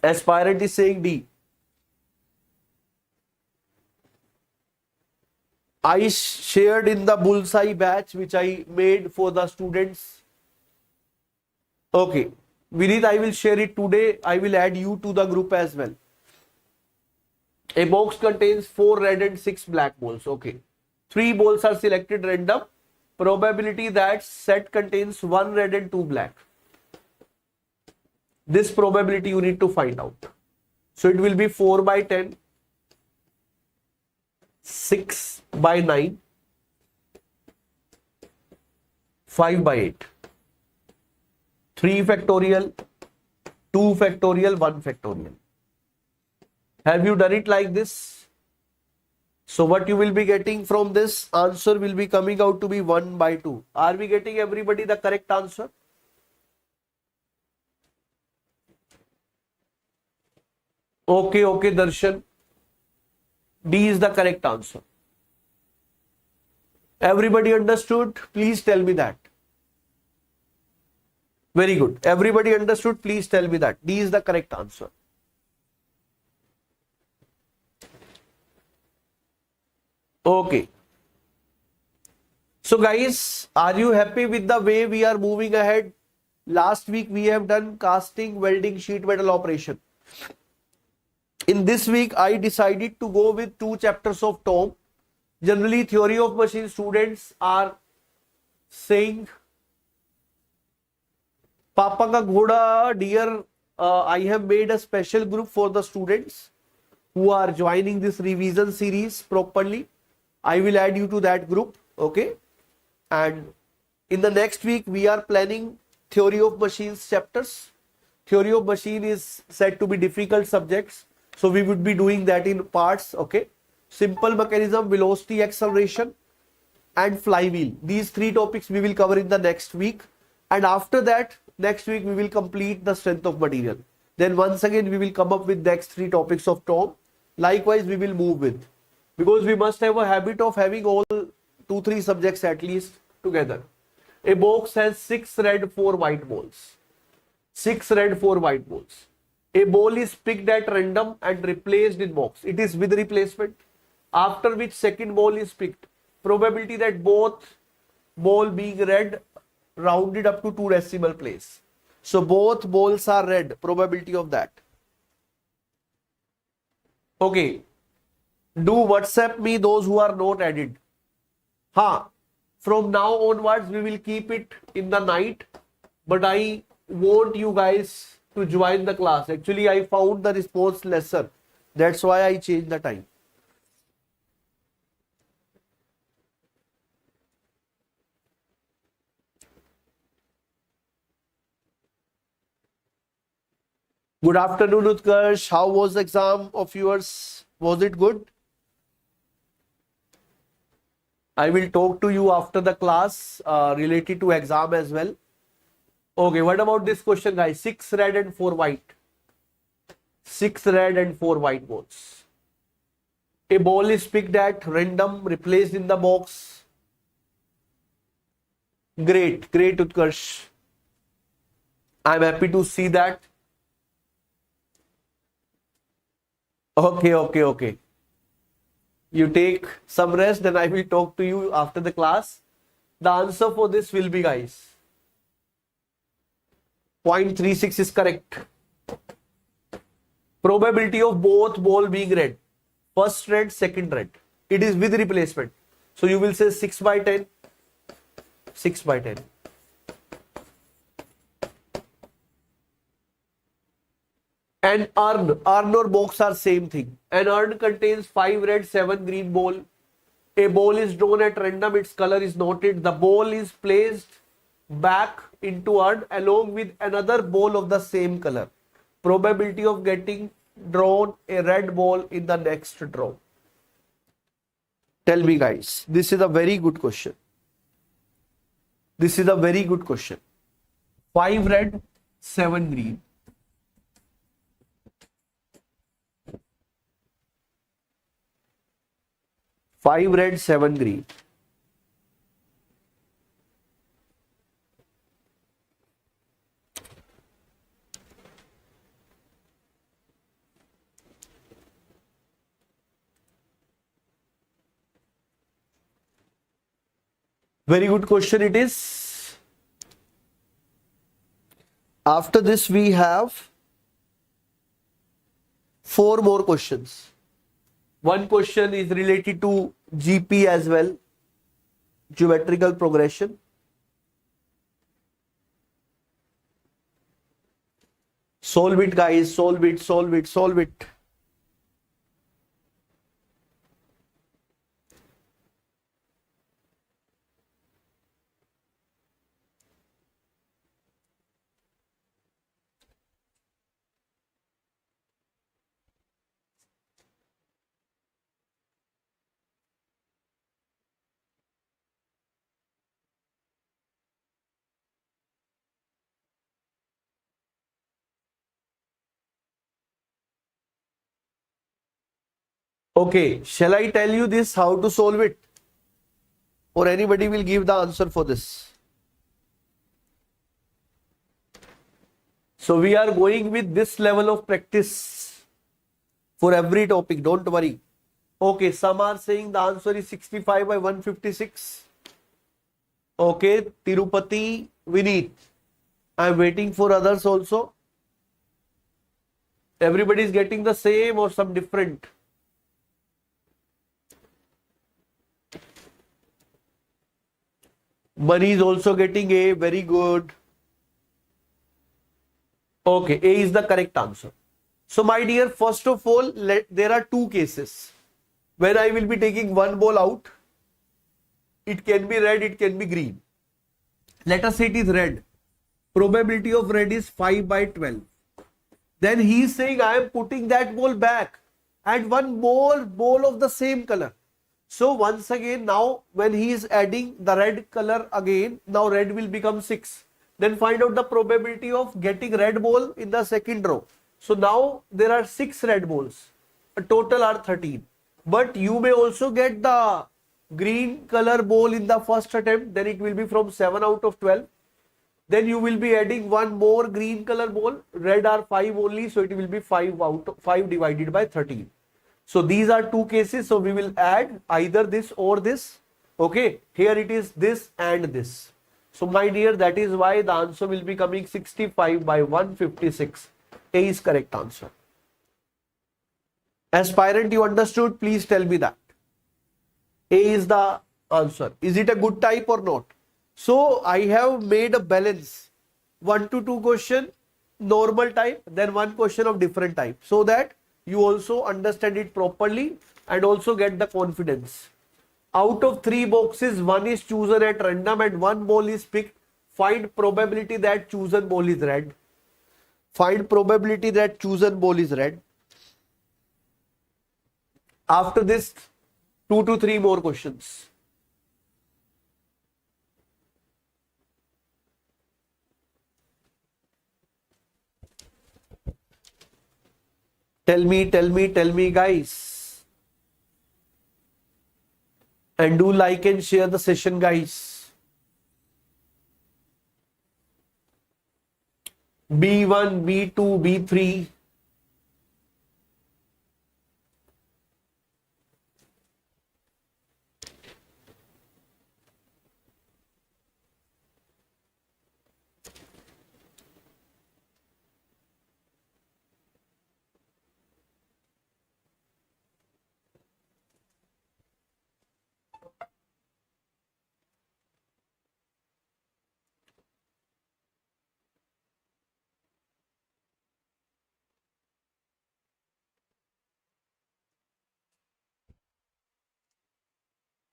Aspirant is saying D. I shared in the bullseye batch which I made for the students. Okay. Vineet, I will share it today. I will add you to the group as well. A box contains 4 red and 6 black balls. Okay. 3 balls are selected random. Probability that set contains 1 red and 2 black. This probability you need to find out. So it will be 4 by 10, 6 by 9, 5 by 8, 3 factorial, 2 factorial, 1 factorial. Have you done it like this? So what you will be getting from this answer will be coming out to be 1 by 2. Are we getting everybody the correct answer? Okay, Darshan. D is the correct answer. Everybody understood? Please tell me that. Very good. Everybody understood? Please tell me that. D is the correct answer. Okay. So guys, are you happy with the way we are moving ahead? Last week we have done casting, welding, sheet metal operation. In this week, I decided to go with 2 chapters of Tom. Generally, theory of machine students are saying, Papa ka ghoda, dear, I have made a special group for the students who are joining this revision series properly. I will add you to that group. Okay. And in the next week, we are planning theory of machines chapters. Theory of machine is said to be difficult subjects. So we would be doing that in parts. Okay. Simple mechanism, velocity, acceleration, and flywheel. These 3 topics we will cover in the next week. And after that, next week we will complete the strength of material. Then once again we will come up with next 3 topics of Tom. Likewise we will move with. Because we must have a habit of having all 2-3 subjects at least together. A box has 6 red, 4 white balls. 6 red, 4 white balls. A ball is picked at random and replaced in box. It is with replacement. After which second ball is picked. Probability that both ball being red rounded up to 2 decimal place. So both balls are red. Probability of that. Okay. Do WhatsApp me those who are not added. From now onwards we will keep it in the night. But I want you guys to join the class. Actually, I found the response lesser. That's why I changed the time. Good afternoon, Utkarsh. How was the exam of yours? Was it good? I will talk to you after the class related to exam as well. Okay, what about this question, guys? 6 red and 4 white. 6 red and 4 white balls. A ball is picked at random, replaced in the box. Great, great, Utkarsh. I'm happy to see that. Okay. You take some rest, then I will talk to you after the class. The answer for this will be, guys, 0.36 is correct. Probability of both ball being red. First red, second red. It is with replacement. So you will say 6 by 10. 6 by 10. And urn or box are same thing. An urn contains 5 red, 7 green ball. A ball is drawn at random, its color is noted. The ball is placed back into urn along with another ball of the same color. Probability of getting drawn a red ball in the next draw. Tell me, guys, this is a very good question. This is a very good question. 5 red, 7 green. Five red, 7 green. Very good question it is. After this, we have 4 more questions. One question is related to GP as well, geometrical progression. Solve it, guys, solve it. Okay, shall I tell you this, how to solve it? Or anybody will give the answer for this? So we are going with this level of practice for every topic, don't worry. Okay, some are saying the answer is 65 by 156. Okay, Tirupati, Vineet. I am waiting for others also. Everybody is getting the same or some different? Bunny is also getting A, very good. Okay, A is the correct answer. So my dear, first of all, there are 2 cases. When I will be taking one ball out, it can be red, it can be green. Let us say it is red. Probability of red is 5 by 12. Then he is saying I am putting that ball back and one more ball of the same color. So once again, now when he is adding the red color again, now red will become 6. Then find out the probability of getting red ball in the second row. So now there are 6 red balls. A total are 13. But you may also get the green color ball in the first attempt. Then it will be from 7 out of 12. Then you will be adding one more green color ball. Red are 5 only. So it will be 5 divided by 13. So these are 2 cases. So we will add either this or this. Okay. Here it is this and this. So my dear, that is why the answer will be coming 65 by 156. A is correct answer. Aspirant, you understood? Please tell me that. A is the answer. Is it a good type or not? So I have made a balance. 1 to 2 question, normal type, then 1 question of different type. So that you also understand it properly and also get the confidence. Out of 3 boxes, 1 is chosen at random and 1 ball is picked. Find probability that chosen ball is red. Find probability that chosen ball is red. After this, 2 to 3 more questions. Tell me, guys. And do like and share the session, guys. B1, B2, B3.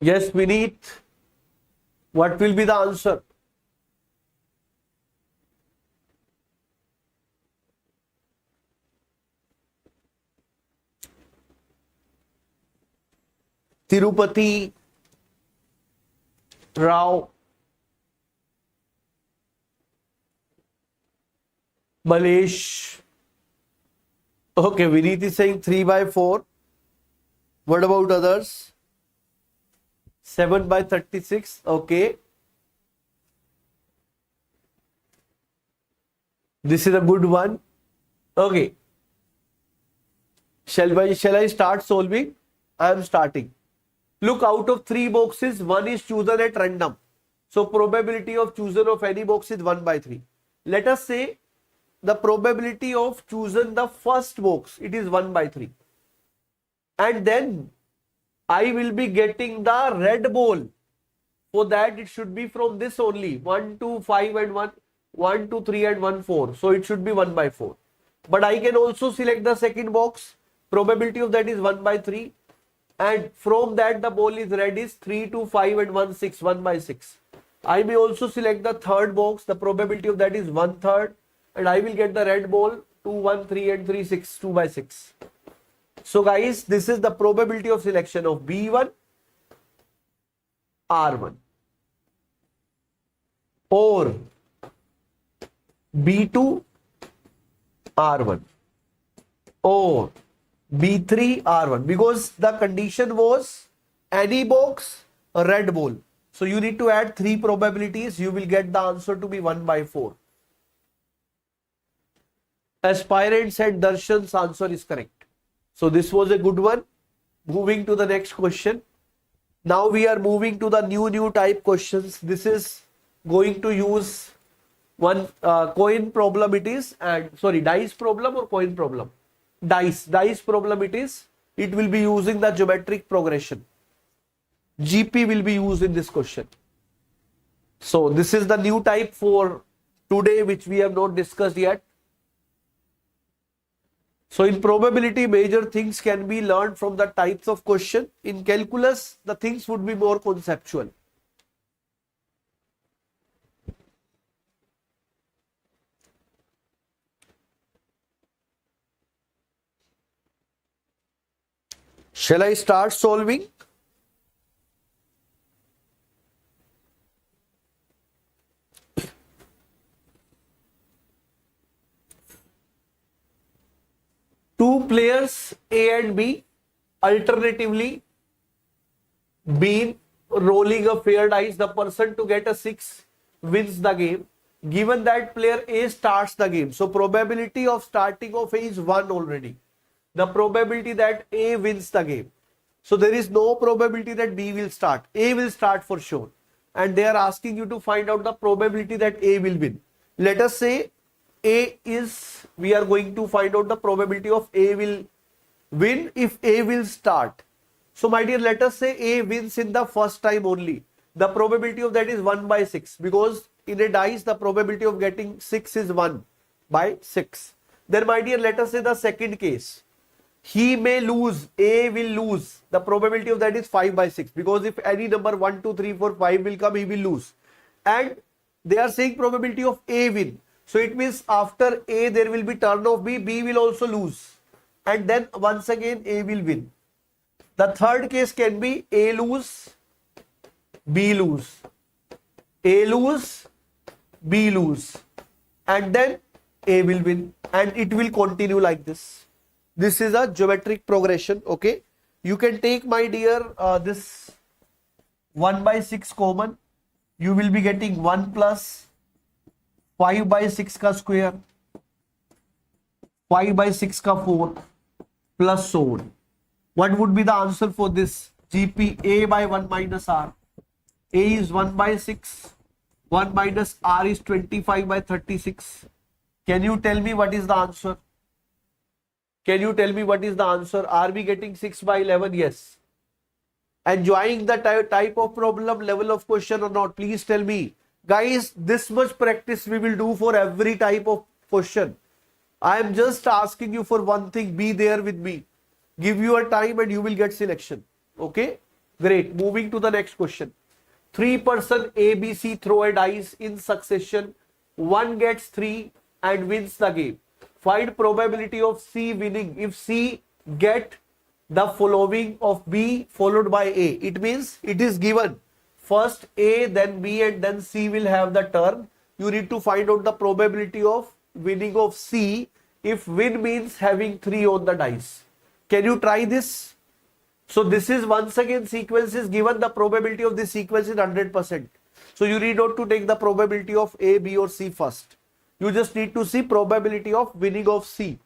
Yes, Vineet. What will be the answer? Tirupati Rao, Malesh. Okay, Vineet is saying 3 by 4. What about others? 7 by 36. Okay. This is a good one. Okay. Shall I start solving? I am starting. Look, out of 3 boxes, 1 is chosen at random. So probability of chosen of any box is 1 by 3. Let us say the probability of chosen the first box, it is 1 by 3. And then I will be getting the red ball. For that, it should be from this only. 1, 2, 5 and 1. 1, 2, 3 and 1, 4. So it should be 1 by 4. But I can also select the second box. Probability of that is 1 by 3. And from that, the ball is red is 3, 2, 5 and 1, 6. 1 by 6. I may also select the third box. The probability of that is 1/3. And I will get the red ball 2, 1, 3 and 3, 6. 2 by 6. So guys, this is the probability of selection of B1, R1 or B2, R1 or B3, R1, because the condition was any box, a red ball. So you need to add 3 probabilities. You will get the answer to be 1 by 4. Aspirant said Darshan's answer is correct. So this was a good one. Moving to the next question. Now we are moving to the new type questions. This is going to use one coin problem it is, and sorry, dice problem or coin problem? Dice problem it is. It will be using the geometric progression. GP will be used in this question. So this is the new type for today, which we have not discussed yet. So in probability, major things can be learned from the types of question. In calculus, the things would be more conceptual. Shall I start solving? Two players A and B alternatively been rolling a fair dice. The person to get a 6 wins the game. Given that player A starts the game, so probability of starting of A is 1 already. The probability that A wins the game. So there is no probability that B will start. A will start for sure. And they are asking you to find out the probability that A will win. Let us say we are going to find out the probability of A will win if A will start. So my dear, let us say A wins in the first time only. The probability of that is 1 by 6, because in a dice the probability of getting 6 is 1 by 6. Then my dear, let us say the second case. He may lose, A will lose. The probability of that is 5 by 6, because if any number 1, 2, 3, 4, 5 will come, he will lose. And they are saying probability of A win. So it means after A there will be turn of B, B will also lose. And then once again A will win. The third case can be A lose, B lose, A lose, B lose, and then A will win, and it will continue like this. This is a geometric progression. Okay, you can take, my dear, this 1 by 6 common. You will be getting 1 plus 5 by 6 ka square, 5 by 6 ka 4, plus so on. What would be the answer for this? GP A by 1 minus R. A is 1 by 6. 1 minus R is 25 by 36. Can you tell me what is the answer? Can you tell me what is the answer? Are we getting 6 by 11? Yes. Enjoying the type of problem, level of question or not? Please tell me. Guys, this much practice we will do for every type of question. I am just asking you for one thing. Be there with me. Give you a time and you will get selection. Okay? Great. Moving to the next question. 3-person ABC throw a dice in succession. One gets 3 and wins the game. Find probability of C winning if C get the following of B followed by A. It means it is given. First A, then B, and then C will have the turn. You need to find out the probability of winning of C if win means having 3 on the dice. Can you try this? So this is once again sequence is given. The probability of this sequence is 100%. So you need not to take the probability of A, B or C first. You just need to see probability of winning of C.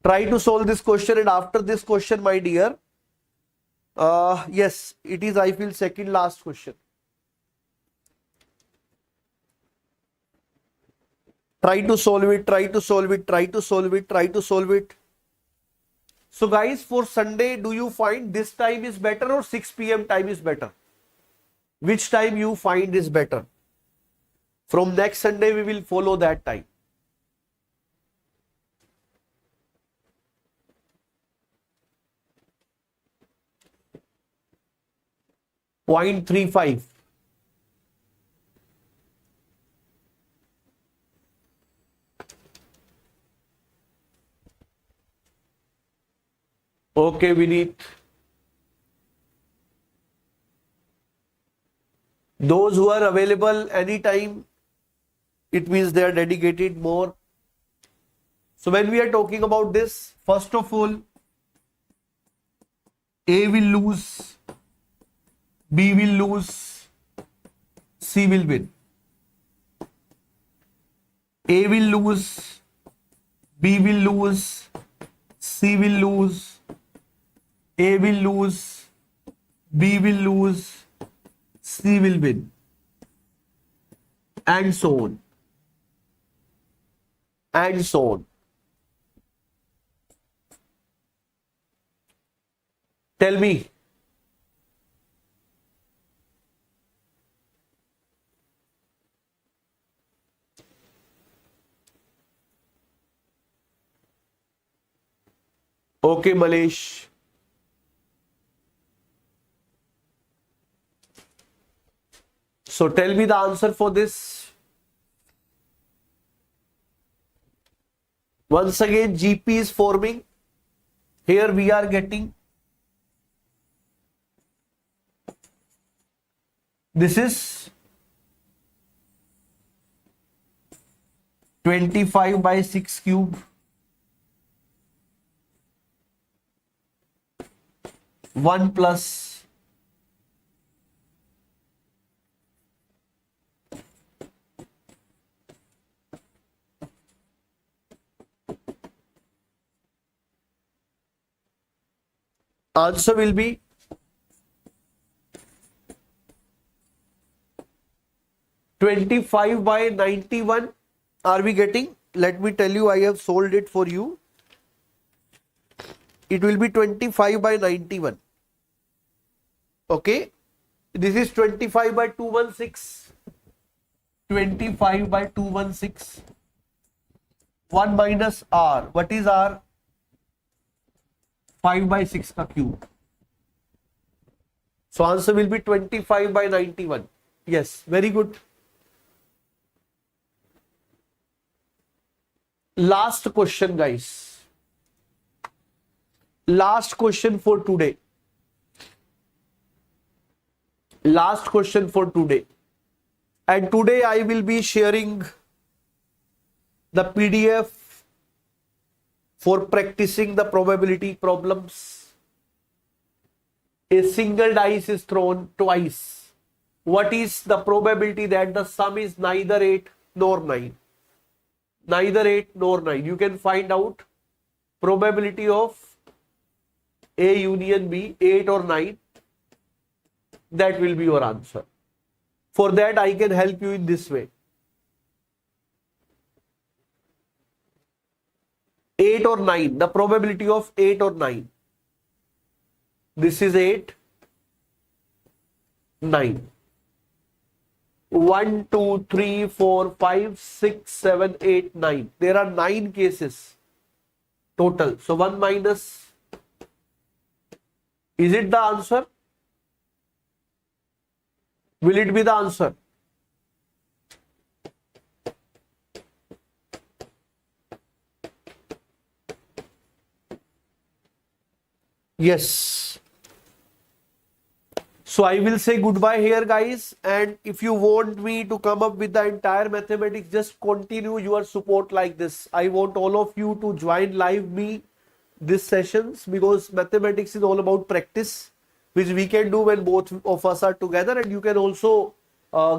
Try to solve this question, and after this question, my dear, yes, it is, I feel, second last question. Try to solve it, try to solve it, try to solve it, try to solve it. So guys, for Sunday, do you find this time is better or 6 p.m. time is better? Which time you find is better? From next Sunday, we will follow that time. .35. Okay, Vineet. Those who are available anytime, it means they are dedicated more. So when we are talking about this, first of all, A will lose, B will lose, C will win. A will lose, B will lose, C will lose, A will lose, B will lose, C will win, and so on. And so on. Tell me. Okay, Malesh. So tell me the answer for this. Once again, GP is forming. Here we are getting. This is 25 by 6 cube. 1 plus answer will be 25 by 91. Are we getting? Let me tell you, I have solved it for you. It will be 25 by 91. Okay. This is 25 by 216. 25 by 216. 1 minus R. What is R? 5 by 6 ka cube. So answer will be 25 by 91. Yes, very good. Last question, guys. Last question for today. Last question for today. And today I will be sharing the PDF for practicing the probability problems. A single dice is thrown twice. What is the probability that the sum is neither 8 nor 9? Neither 8 nor 9. You can find out probability of A union B, 8 or 9. That will be your answer. For that, I can help you in this way. 8 or 9, the probability of 8 or 9. This is 8, 9. 1, 2, 3, 4, 5, 6, 7, 8, 9. There are 9 cases total. So 1 minus. Is it the answer? Will it be the answer? Yes. So I will say goodbye here, guys. And if you want me to come up with the entire mathematics, just continue your support like this. I want all of you to join live me these sessions, because mathematics is all about practice, which we can do when both of us are together, and you can also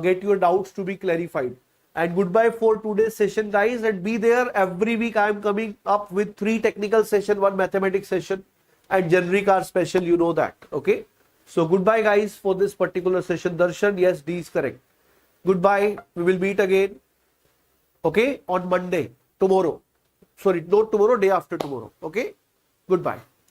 get your doubts to be clarified. And goodbye for today's session, guys, and be there every week. I am coming up with 3 technical session, 1 mathematics session, and generic are special, you know that. Okay, so goodbye, guys, for this particular session. Darshan, yes, D is correct. Goodbye. We will meet again, okay, on Monday, tomorrow. Sorry, not tomorrow, day after tomorrow. Okay, goodbye.